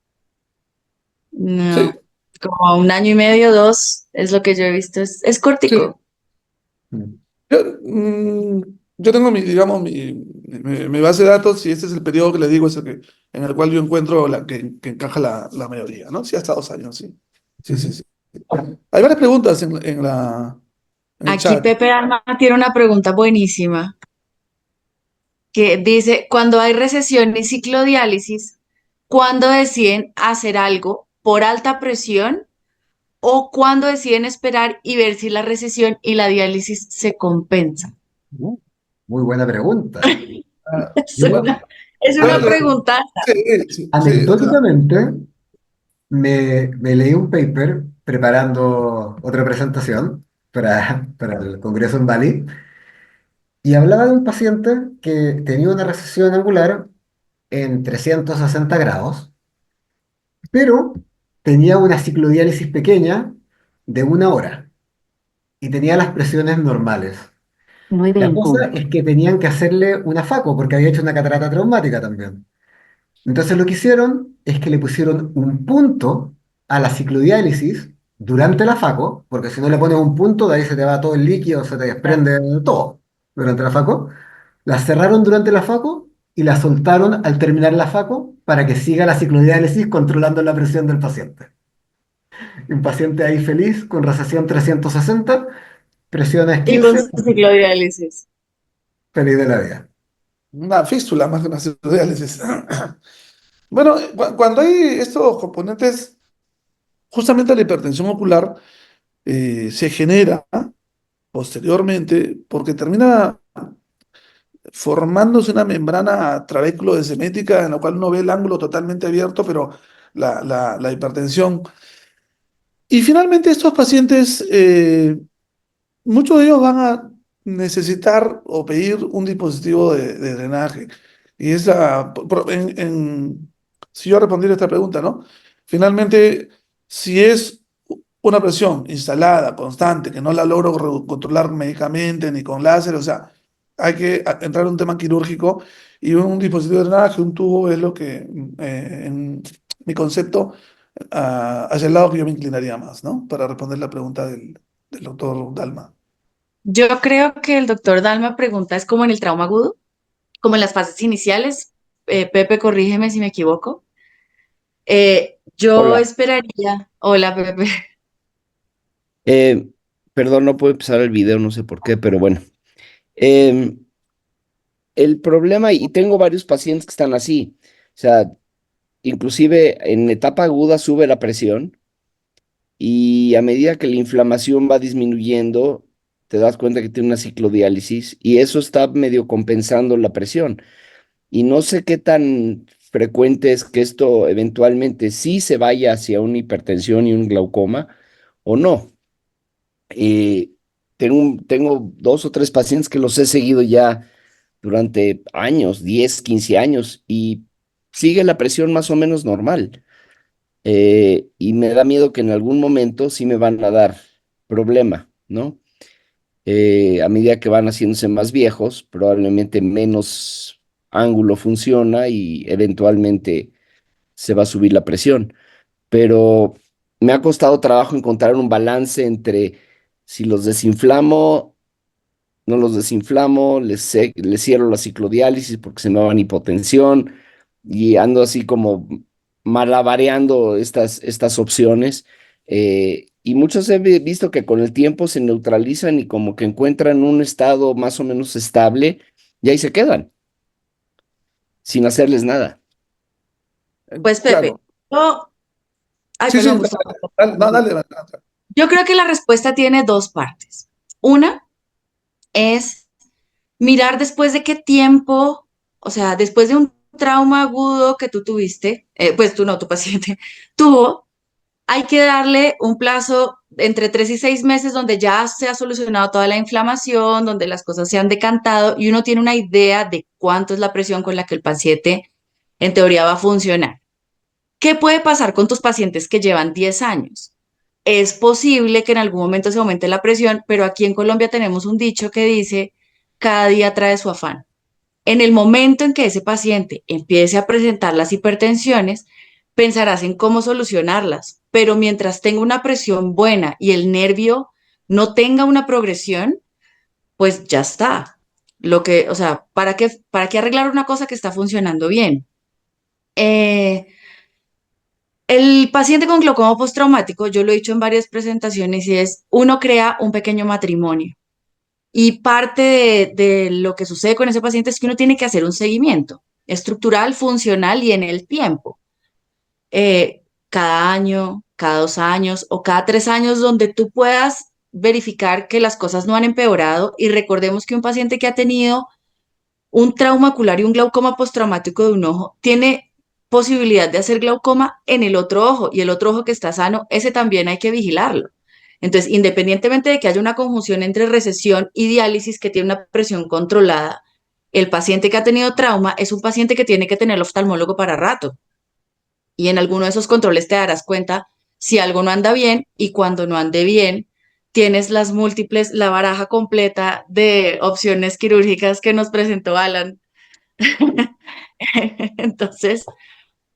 Sí, No, como un año y medio, dos, es lo que yo he visto. Es sí. cortico. Mm. Yo, yo tengo digamos, mi base de datos y este es el periodo que le digo, es el en el cual yo encuentro que encaja la mayoría, ¿no? Sí, hasta 2 años, sí. Sí, sí, Ujú. sí. Hay varias preguntas en el Aquí chat. Pepe Alma tiene una pregunta buenísima que dice, cuando hay recesión y ciclodiálisis, cuándo deciden hacer algo por alta presión o cuándo deciden esperar y ver si la recesión y la diálisis se compensan. Uh, Muy buena pregunta. Ah, Es Yo, una, es la- una la- pregunta. sí, sí, sí, anecdóticamente, me leí un paper preparando otra presentación para el Congreso en Bali y hablaba de un paciente que tenía una recesión angular en 360 grados, pero tenía una ciclodiálisis pequeña de 1 hora y tenía las presiones normales. La cosa es que tenían que hacerle una FACO porque había hecho una catarata traumática también. Entonces lo que hicieron es que le pusieron un punto a la ciclodiálisis durante la FACO, porque si no le pones un punto, de ahí se te va todo el líquido, se te desprende todo durante la FACO. La cerraron durante la FACO y la soltaron al terminar la FACO para que siga la ciclodiálisis controlando la presión del paciente. Un paciente ahí feliz con recesión 360, presiones Y con 15, su ciclo de diálisis. feliz de la vida. una fístula más que una diálisis. Bueno, cuando hay estos componentes, justamente la hipertensión ocular se genera posteriormente porque termina formándose una membrana trabéculo-semética en la cual uno ve el ángulo totalmente abierto, pero la hipertensión. Y finalmente estos pacientes, muchos de ellos van a necesitar o pedir un dispositivo de drenaje. Y esa, si yo respondiera a esta pregunta, ¿no? Finalmente, si es una presión instalada, constante, que no la logro controlar médicamente ni con láser, o sea, hay que entrar en un tema quirúrgico y un dispositivo de drenaje, un tubo, es lo que, en mi concepto, hacia el lado que yo me inclinaría más, ¿no? Para responder la pregunta del doctor Dalma. Yo creo que el doctor Dalma pregunta es como en el trauma agudo, como en las fases iniciales. Pepe, corrígeme si me equivoco. Yo Hola. esperaría, hola Pepe, Eh, Perdón, no puedo empezar el video, no sé por qué, pero bueno. Em, el problema, y tengo varios pacientes que están así, o sea, inclusive en etapa aguda sube la presión y a medida que la inflamación va disminuyendo, te das cuenta que tiene una ciclodiálisis y eso está medio compensando la presión. Y no sé qué tan frecuente es que esto eventualmente sí se vaya hacia una hipertensión y un glaucoma o no. Eh, tengo 2 o 3 pacientes que los he seguido ya durante años, 10, 15 años, y sigue la presión más o menos normal. Y me da miedo que en algún momento sí me van a dar problema, ¿no? A medida que van haciéndose más viejos, probablemente menos ángulo funciona y eventualmente se va a subir la presión. Pero me ha costado trabajo encontrar un balance entre si los desinflamo, no los desinflamo, les cierro la ciclodiálisis porque se me va en hipotensión y ando así como malabareando estas opciones. Y muchos visto que con el tiempo se neutralizan y como que encuentran un estado más o menos estable y ahí se quedan, sin hacerles nada. pues Pepe, Claro. yo, ay, Sí, sí, perdón, dale, Gustavo. no, dale, dale, dale. Yo creo que la respuesta tiene dos partes. Una es mirar después de qué tiempo, o sea, después de un trauma agudo que tú tuviste, pues tú no, tu paciente tuvo, hay que darle un plazo entre 3 y 6 meses donde ya se ha solucionado toda la inflamación, donde las cosas se han decantado y uno tiene una idea de cuánto es la presión con la que el paciente en teoría va a funcionar. ¿Qué puede pasar con tus pacientes que llevan 10 años? Es posible que en algún momento se aumente la presión, pero aquí en Colombia tenemos un dicho que dice, cada día trae su afán. En el momento en que ese paciente empiece a presentar las hipertensiones, pensarás en cómo solucionarlas, pero mientras tenga una presión buena y el nervio no tenga una progresión, pues ya está. O sea, ¿para qué arreglar una cosa que está funcionando bien? Eh, el paciente con glaucoma postraumático, yo lo he dicho en varias presentaciones, y es, uno crea un pequeño matrimonio. Y parte de lo que sucede con ese paciente es que uno tiene que hacer un seguimiento estructural, funcional y en el tiempo. cada año, cada 2 años o cada 3 años, donde tú puedas verificar que las cosas no han empeorado. Y recordemos que un paciente que ha tenido un trauma ocular y un glaucoma postraumático de un ojo tiene posibilidad de hacer glaucoma en el otro ojo, y el otro ojo que está sano, ese también hay que vigilarlo. Entonces, independientemente de que haya una conjunción entre recesión y diálisis que tiene una presión controlada, el paciente que ha tenido trauma es un paciente que tiene que tener el oftalmólogo para rato. Y en alguno de esos controles te darás cuenta si algo no anda bien, y cuando no ande bien, tienes las múltiples, la baraja completa de opciones quirúrgicas que nos presentó Alan. Entonces,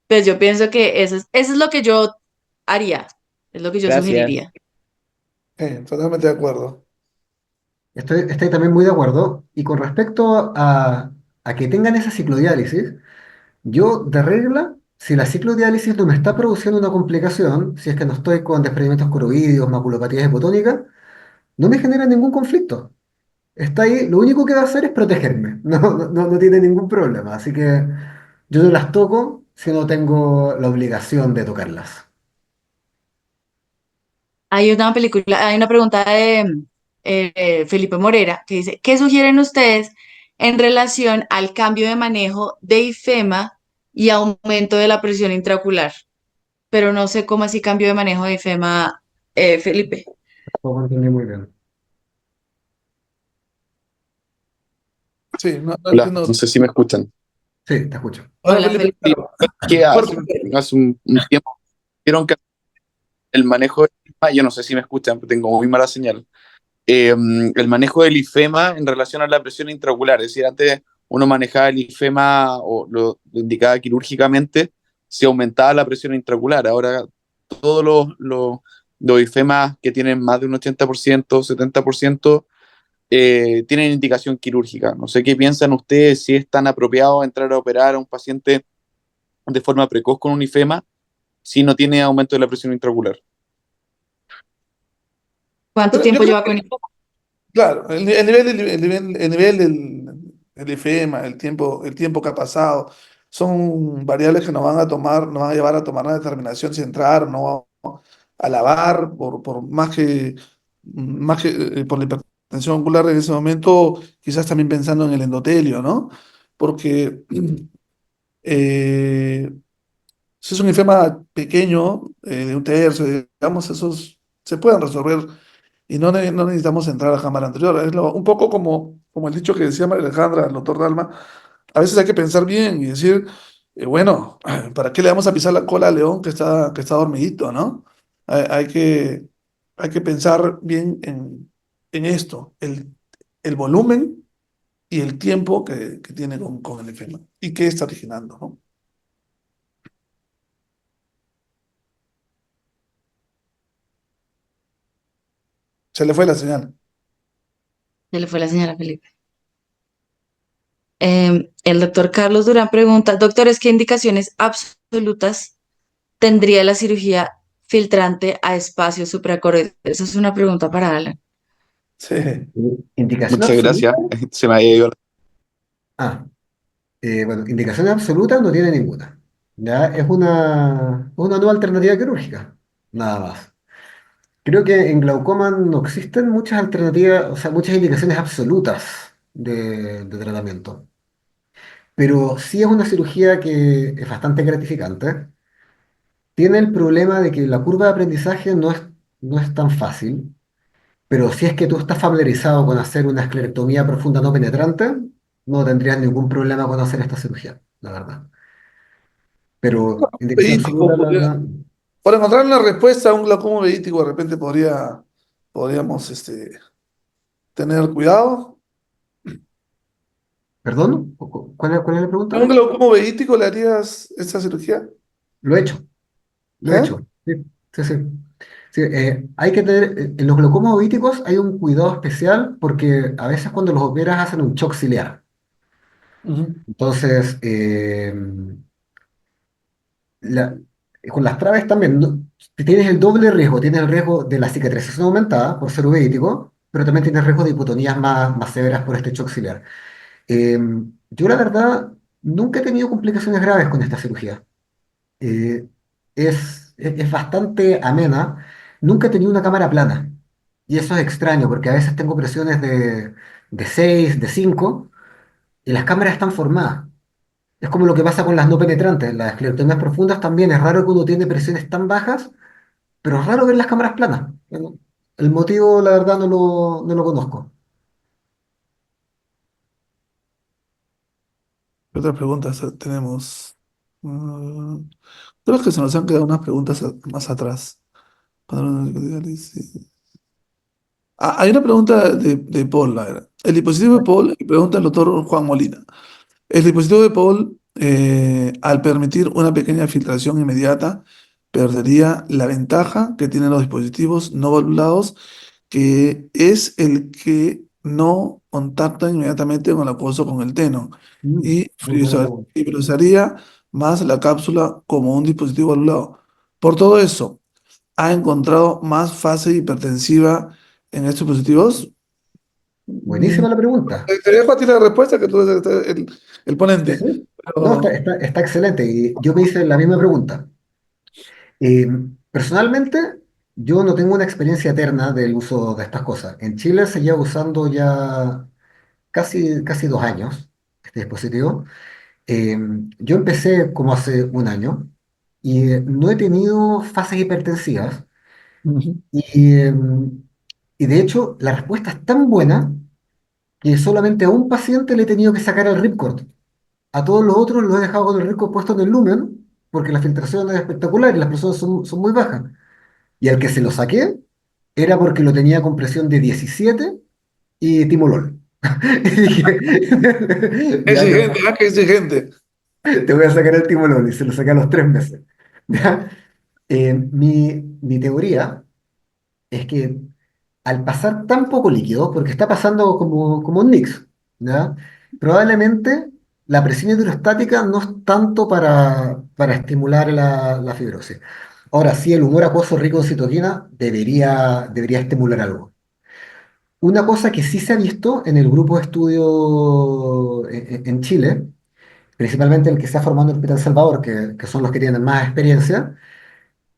pues yo pienso que eso es lo que yo haría, es lo que yo Gracias. sugeriría. Totalmente de acuerdo. Estoy también muy de acuerdo. Y con respecto a que tengan esa ciclodiálisis, yo de regla, si la ciclodiálisis no me está produciendo una complicación, si es que no estoy con desprendimientos coroides, maculopatías hipotónicas, no me genera ningún conflicto. Está ahí, lo único que va a hacer es protegerme. No tiene ningún problema. Así que yo no las toco si no tengo la obligación de tocarlas. Hay una pregunta de Felipe Morera que dice, ¿qué sugieren ustedes en relación al cambio de manejo de IFEMA y aumento de la presión intraocular? Pero no sé cómo así cambio de manejo de IFEMA, Felipe. Tampoco entendí muy bien. Sí, no Hola, no entiendo. sé si me escuchan. Sí, te escucho. Hola, Hola, Felipe. Felipe. Sí, Claro. que Fuerte. hace un tiempo vieron que el manejo del IFEMA, yo no sé si me escuchan, pero tengo muy mala señal. El manejo del IFEMA en relación a la presión intraocular, es decir, antes uno manejaba el IFEMA o lo indicaba quirúrgicamente si aumentaba la presión intraocular. Ahora todos los IFEMAs que tienen más de un 80%, 70%, tienen indicación quirúrgica. No sé qué piensan ustedes, si es tan apropiado entrar a operar a un paciente de forma precoz con un IFEMA si no tiene aumento de la presión intraocular. ¿Cuánto Pero yo tiempo creo lleva que, con IFEMA? claro, el nivel del efema, el tiempo que ha pasado, son variables que nos van a llevar a tomar una determinación si entrar o no a lavar, por más que por la hipertensión ocular en ese momento, quizás también pensando en el endotelio, ¿no? Porque eh, si es un enfema pequeño, de un tercio, digamos, esos se pueden resolver y no necesitamos entrar a la cámara anterior. Un poco como el dicho que decía María Alejandra, el doctor Dalma, a veces hay que pensar bien y decir, bueno, ¿para qué le vamos a pisar la cola al león que está dormidito, ¿no? Hay que pensar bien en esto, el volumen y el tiempo que tiene con el enfema y qué está originando, ¿no? Se le fue la señal. Se le fue la señora Felipe. El doctor Carlos Durán pregunta, doctores, ¿qué indicaciones absolutas tendría la cirugía filtrante a espacio supracoroidal? Esa es una pregunta para Alan. Sí. Indicación Muchas absoluta. gracias. Se me había ido. Ah, bueno, indicación absoluta no tiene ninguna. Ya es una nueva alternativa quirúrgica, nada más. Creo que en glaucoma no existen muchas alternativas, o sea, muchas indicaciones absolutas de tratamiento. Pero sí es una cirugía que es bastante gratificante. Tiene el problema de que la curva de aprendizaje no es tan fácil, pero si es que tú estás familiarizado con hacer una esclerectomía profunda no penetrante, no tendrías ningún problema con hacer esta cirugía, la verdad. Pero indicación Veítico, absoluta, la verdad. para encontrar una respuesta a un glaucoma veítico, de repente podríamos tener cuidado. ¿Perdón? ¿Cuál es la ¿A un pregunta? glaucoma veítico le harías esta cirugía? Lo he hecho, lo he ¿Eh? hecho. Sí, sí, sí. Sí, hay que tener, en los glaucomas ovíticos hay un cuidado especial porque a veces cuando los operas hacen un shock ciliar. Ujú. Entonces, con las traves también, tienes el doble riesgo. Tienes el riesgo de la cicatrización aumentada por ser uveítico, pero también tienes riesgo de hipotonías más severas por este shock ciliar. Eh, yo la verdad nunca he tenido complicaciones graves con esta cirugía. Eh, es bastante amena. Nunca he tenido una cámara plana. Y eso es extraño, porque a veces tengo presiones de 6 de 5 y las cámaras están formadas. Es como lo que pasa con las no penetrantes. Las esclerotomías profundas también. Es raro que uno tiene presiones tan bajas, pero es raro ver las cámaras planas. El motivo, la verdad, no lo conozco. ¿Qué otras preguntas tenemos? Creo que se nos han quedado unas preguntas más atrás. Hay una pregunta de Paul. A ver. El dispositivo de Paul, y pregunta el doctor Juan Molina. El dispositivo de Paul, al permitir una pequeña filtración inmediata, perdería la ventaja que tienen los dispositivos no valvulados, que es el que no contacta inmediatamente con el acuoso con el teno y Muy buena pregunta. priorizaría más la cápsula como un dispositivo valvulado. Por todo eso, ¿ha encontrado más fase hipertensiva en estos dispositivos? Mm, Buenísima la pregunta. Te dejo a ti la respuesta, que tú eres el Sí, ponente. sí. No, Pero, está excelente. Y yo me hice la misma pregunta. Eh, Personalmente, yo no tengo una experiencia eterna del uso de estas cosas. En Chile se lleva usando ya casi 2 años este dispositivo. Eh, yo empecé como hace un año y no he tenido fases hipertensivas. ujú. Y, eh, y de hecho, la respuesta es tan buena que solamente a un paciente le he tenido que sacar el ripcord. A todos los otros los he dejado con el ripcord puesto en el lumen porque la filtración es espectacular y las presiones son muy bajas. Y al que se lo saqué era porque lo tenía con presión de 17 y timolol. Y dije, ya Exigente, ¿ah? Qué exigente. te voy a sacar el timolol y se lo saqué a los 3 meses. ¿Ya? Mi teoría es que al pasar tan poco líquido, porque está pasando como un mix, ¿ya? Probablemente la presión hidrostática no es tanto para estimular la fibrosis. Ahora, sí, el humor acuoso rico en citoquina debería estimular algo. Una cosa que sí se ha visto en el grupo de estudio en Chile, principalmente el que se ha formado en el Hospital Salvador, que son los que tienen más experiencia,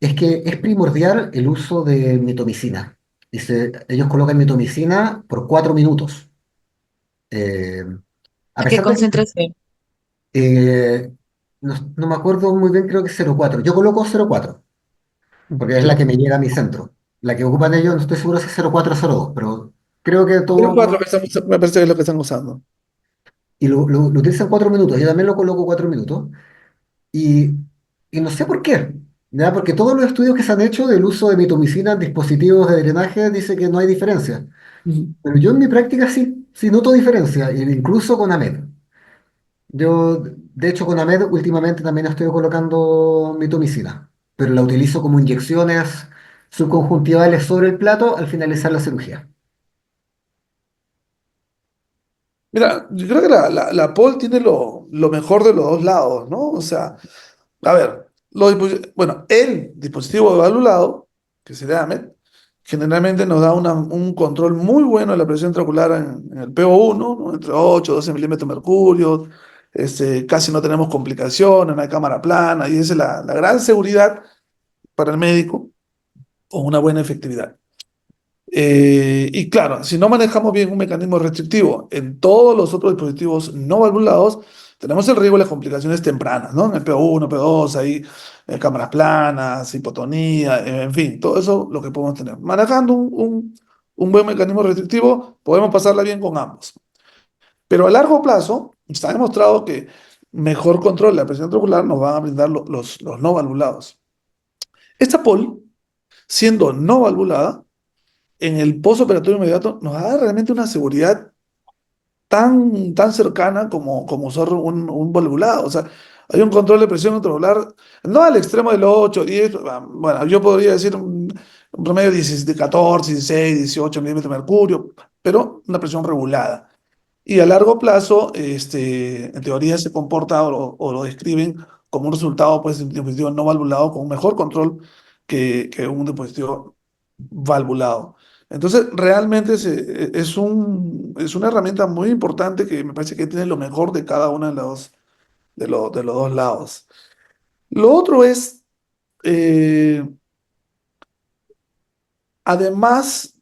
es que es primordial el uso de mitomicina. Ellos colocan mitomicina por 4 minutos. Eh, a ¿A qué pesar de que concentración? eh, no me acuerdo muy bien, creo que es 0,4. Yo coloco 0,4 porque es la Cero- que me llega a mi centro. La que ocupan ellos, no estoy seguro si es 0,4 o 0,2, pero creo que cero cuatro todo. me parece que es lo que están usando. Y lo utilizan 4 minutos. Yo también lo coloco 4 minutos. Y, y no sé por qué. ¿Ya? Porque todos los estudios que se han hecho del uso de mitomicina en dispositivos de drenaje dice que no hay diferencia. Ujú. Pero yo en mi práctica sí noto diferencia, e incluso con AMED. Yo, de hecho, con AMED últimamente también estoy colocando mitomicina, pero la utilizo como inyecciones subconjuntivales sobre el plato al finalizar la cirugía. Mira, yo creo que la Paul tiene lo mejor de los dos lados, ¿no? O sea, a ver, bueno, el dispositivo valvulado, que se llama, generalmente nos da un control muy bueno de la presión intraocular en el PO1, ¿no? Entre 8 y 12 milímetros de mercurio, casi no tenemos complicaciones, no hay cámara plana, y esa es la gran seguridad para el médico con una buena efectividad. Y claro, si no manejamos bien un mecanismo restrictivo en todos los otros dispositivos no valvulados, tenemos el riesgo de las complicaciones tempranas, ¿no? En el PO1, PO2, ahí, cámaras planas, hipotonía, en fin, todo eso lo que podemos tener. Manejando un buen mecanismo restrictivo, podemos pasarla bien con ambos. Pero a largo plazo, está demostrado que mejor control de la presión intraocular nos van a brindar los no valvulados. Esta POL, siendo no valvulada, en el postoperatorio inmediato nos da realmente una seguridad tan cercana como usar un valvulado. O sea, hay un control de presión intraocular, no al extremo del 8 10 bueno, yo podría decir un promedio de 14, 16, 18 milímetros de mercurio, pero una presión regulada. Y a largo plazo, en teoría se comporta o lo describen como un resultado pues, de un dispositivo no valvulado con un mejor control que un dispositivo valvulado. Entonces, realmente es una herramienta muy importante que me parece que tiene lo mejor de cada uno de los dos lados. Lo otro es eh, además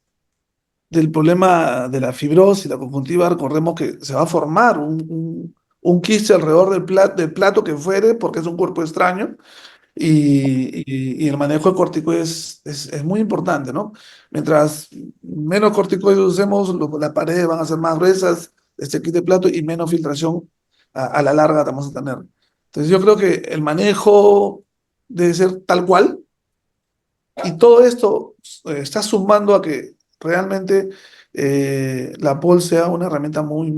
del problema de la fibrosis, la conjuntiva, recordemos que se va a formar un quiste alrededor del plato que fuere, porque es un cuerpo extraño, y el manejo de corticoides es muy importante, ¿no? Mientras menos corticoides usemos, las paredes van a ser más gruesas de este quiste de plato y menos filtración a la larga vamos a tener. Entonces yo creo que el manejo debe ser tal cual, y todo esto está sumando a que realmente la POL sea una herramienta muy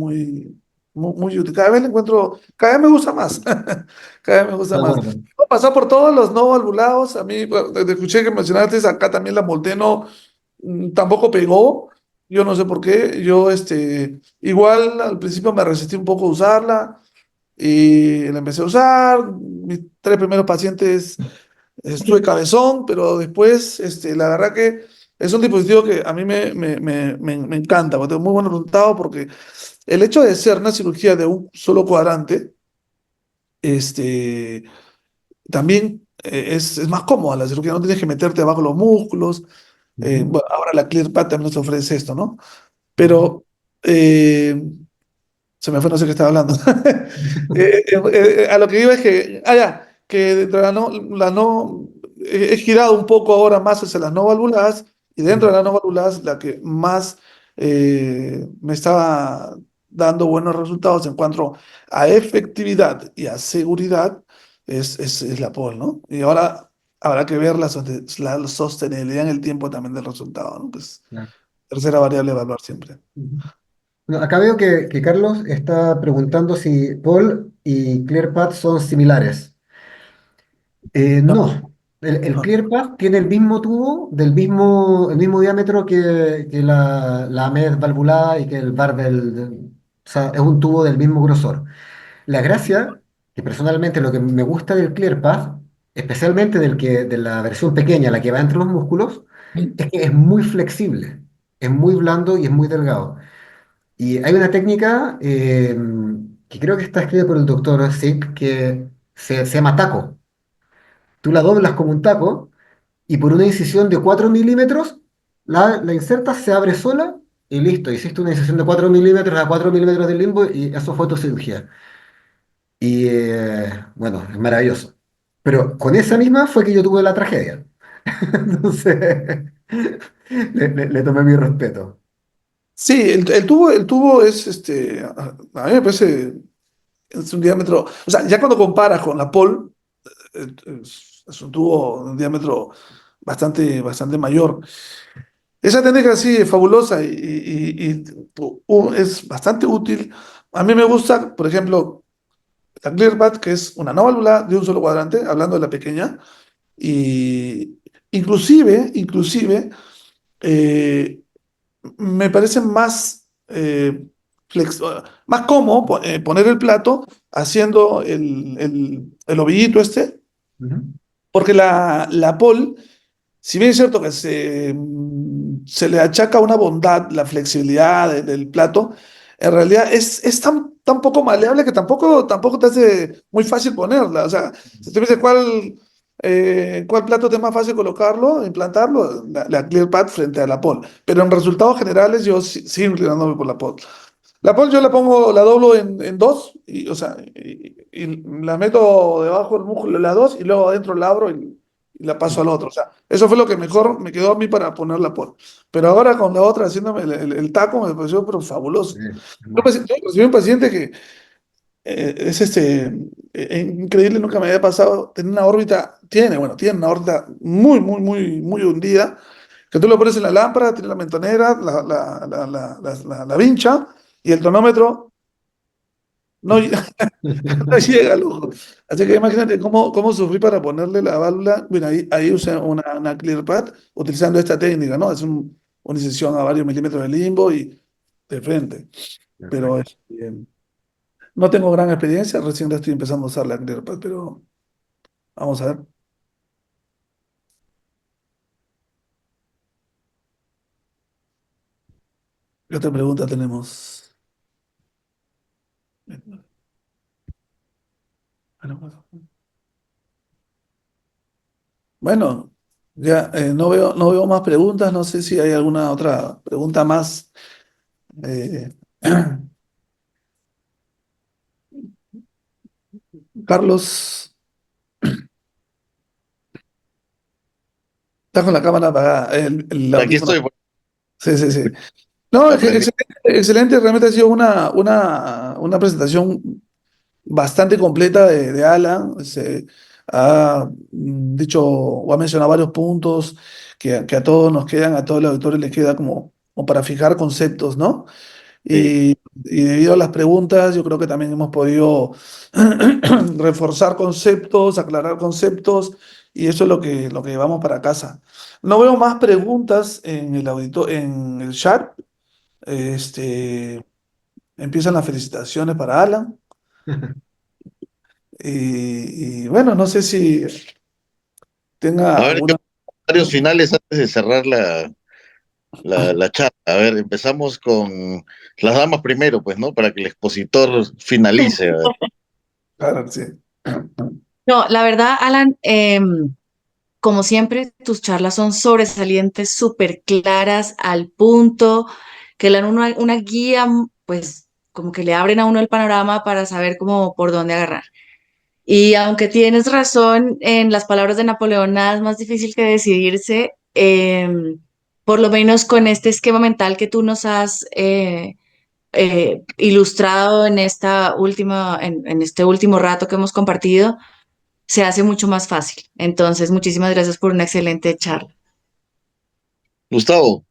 útil. Cada vez la encuentro, cada vez me gusta más. Cada vez me gusta De más. acuerdo. Puedo pasar por todos los no valvulados. A mí, bueno, te escuché que mencionaste acá también la Molteno, tampoco pegó. Yo no sé por qué. Yo, igual al principio me resistí un poco a usarla y la empecé a usar. Mis tres primeros pacientes estuve cabezón, pero después, la verdad que es un dispositivo que a mí me encanta, porque tengo muy buenos resultados, porque el hecho de ser una cirugía de un solo cuadrante, este, también es más cómoda la cirugía, no tienes que meterte abajo los músculos. Ujú, Bueno, ahora la ClearPad también nos ofrece esto, ¿no? ujú. Pero se me fue, no sé qué estaba hablando. A lo que iba es que, ya, que dentro de he girado un poco ahora más hacia las no válvulas, y dentro de las no válvulas la que más me estaba dando buenos resultados en cuanto a efectividad y a seguridad es la POL, ¿no? Y ahora habrá que ver la sostenibilidad en el tiempo también del resultado, ¿no? Pues Claro. tercera variable a evaluar siempre. Ujú. Bueno, acá veo que Carlos está preguntando si Paul y ClearPad son similares. No, No, el no. ClearPath tiene el mismo tubo, el mismo diámetro que la AMED valvulada y que el Barbel, o sea, es un tubo del mismo grosor. La gracia, que personalmente lo que me gusta del ClearPath, especialmente de la versión pequeña, la que va entre los músculos, es que es muy flexible, es muy blando y es muy delgado. Y hay una técnica que creo que está escrita por el doctor Sick que se llama taco. Tú la doblas como un taco y por una incisión de 4 milímetros la insertas, se abre sola y listo. Hiciste una incisión de 4 milímetros a 4 milímetros del limbo y eso fue tu cirugía. Y bueno, es maravilloso. Pero con esa misma fue que yo tuve la tragedia. Entonces, le tomé mi respeto. Sí, el tubo es, a mí me parece, es un diámetro, o sea, ya cuando comparas con la pole, es un tubo de un diámetro bastante mayor. Esa técnica sí es fabulosa y es bastante útil. A mí me gusta, por ejemplo, la ClearPad, que es una no válvula de un solo cuadrante, hablando de la pequeña, y inclusive, eh, me parece más cómodo poner el plato haciendo el ovillito Ujú, porque la pol, si bien es cierto que se le achaca una bondad, la flexibilidad del plato, en realidad es tan poco maleable que tampoco te hace muy fácil ponerla. O sea, si tú me dices cuál plato te es más fácil colocarlo, implantarlo, la ClearPad frente a la pol. Pero en resultados generales yo sigo inclinándome por la pol. La pol yo la doblo en dos, o sea, y la meto debajo del músculo de las dos y luego adentro la abro y la paso al otro. O sea, eso fue lo que mejor me quedó a mí para poner la pol. Pero ahora con la otra haciéndome el taco me pareció pero fabuloso. hermoso. Yo recibí un paciente que es increíble, nunca me había pasado, tiene una órbita muy hundida, que tú lo pones en la lámpara, tiene la mentonera, la vincha y el tonómetro no, no llega al ojo. Así que imagínate cómo sufrí para ponerle la válvula. Bueno, ahí usé una ClearPad utilizando esta técnica, ¿no? Es una incisión a varios milímetros de limbo y de frente. Pero Perfecto. no tengo gran experiencia, recién la estoy empezando a usar la ClearPad, pero vamos a ver. ¿Qué otra pregunta tenemos? Bueno, ya no veo más preguntas. No sé si hay alguna otra pregunta más. Eh, Carlos, está con la cámara apagada, el Aquí audífono. estoy, Sí, sí, sí. No, aprendí. excelente, excelente. Realmente ha sido una presentación bastante completa de Alan. Se ha dicho o ha mencionado varios puntos que a todos nos quedan, a todo el auditorio les queda como para fijar conceptos, ¿no? Sí. Y debido a las preguntas, yo creo que también hemos podido reforzar conceptos, aclarar conceptos, y eso es lo que llevamos para casa. No veo más preguntas en en el chat. Este, empiezan las felicitaciones para Alan. Y bueno, no sé si A tenga ver, yo alguna. comentarios finales antes de cerrar la charla. A ver, empezamos con las damas primero, pues, ¿no? Para que el expositor finalice. A ver. Claro, sí. No, la verdad, Alan, como siempre, tus charlas son sobresalientes, súper claras, al punto, que le dan una guía, pues como que le abren a uno el panorama para saber cómo por dónde agarrar. Y aunque tienes razón en las palabras de Napoleón, nada es más difícil que decidirse, por lo menos con este esquema mental que tú nos has ilustrado en en este último rato que hemos compartido, se hace mucho más fácil. Entonces, muchísimas gracias por una excelente charla. Gustavo,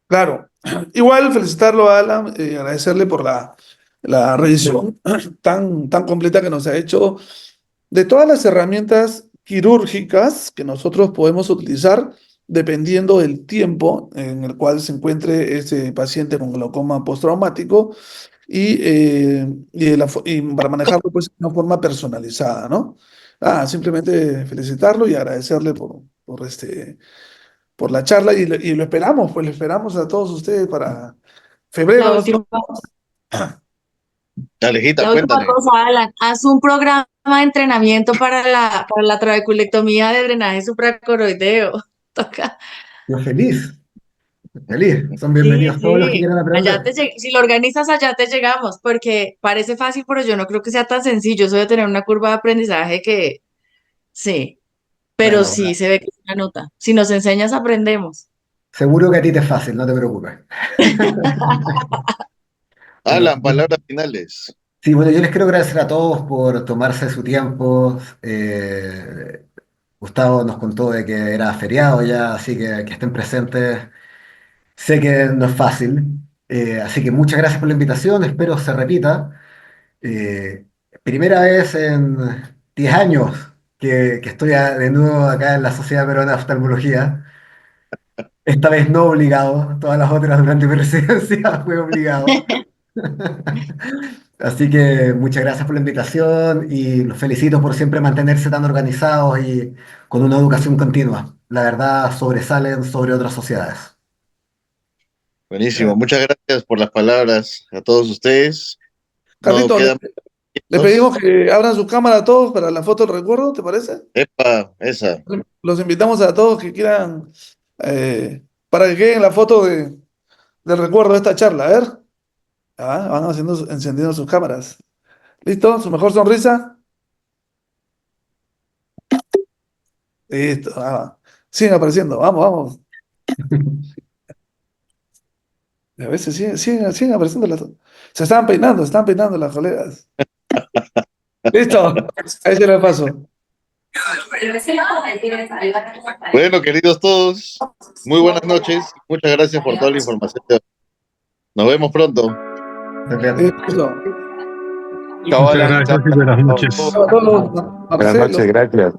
Claro. Igual felicitarlo a Alan, agradecerle por la revisión tan completa que nos ha hecho de todas las herramientas quirúrgicas que nosotros podemos utilizar dependiendo del tiempo en el cual se encuentre ese paciente con glaucoma postraumático y para manejarlo pues de una forma personalizada, ¿no? Simplemente felicitarlo y agradecerle por la charla y lo esperamos, pues lo esperamos a todos ustedes para La febrero. última, Alejita, la última cuéntale. cosa, Alan, haz un programa de entrenamiento para para la trabeculectomía de drenaje supracoroideo. Toca. Yo feliz, feliz. Son Sí, bienvenidos todos los que sí. quieran aprender. Si lo organizas, allá te llegamos, porque parece fácil, pero yo no creo que sea tan sencillo. Eso de tener una curva de aprendizaje que, sí, pero Bueno, sí se ve que es una nota. Si nos enseñas, aprendemos. seguro que a ti te es fácil, no te preocupes. Bueno, Alan, palabras finales. sí, bueno, yo les quiero agradecer a todos por tomarse su tiempo. Gustavo nos contó de que era feriado ya, así que estén presentes. Sé que no es fácil, así que muchas gracias por la invitación, espero se repita. Eh, Primera vez en 10 años que estoy de nuevo acá en la Sociedad Peruana de Oftalmología. Esta vez no obligado, todas las otras durante mi residencia fue obligado. Así que muchas gracias por la invitación y los felicito por siempre mantenerse tan organizados y con una educación continua. La verdad, sobresalen sobre otras sociedades. Buenísimo. Muchas gracias por las palabras a todos ustedes. No Carlito, quedan le dos. pedimos que abran su cámara a todos para la foto del recuerdo, ¿te parece? Epa, esa. Los invitamos a todos que quieran, para que queden la foto del recuerdo de esta charla. A ver, van encendiendo sus cámaras. ¿Listo? ¿Su mejor sonrisa? Listo. Siguen apareciendo. Vamos, vamos. A veces siguen apareciendo se están peinando las colegas. ¿Listo? Ahí se lo paso. Bueno, queridos todos, muy buenas noches. Muchas gracias por toda la información. Nos vemos pronto. Estén bien. Listo. Chao, Muchas Alan. Chao. gracias y buenas Chao. noches. A todos, Buenas Marcelo. noches, gracias.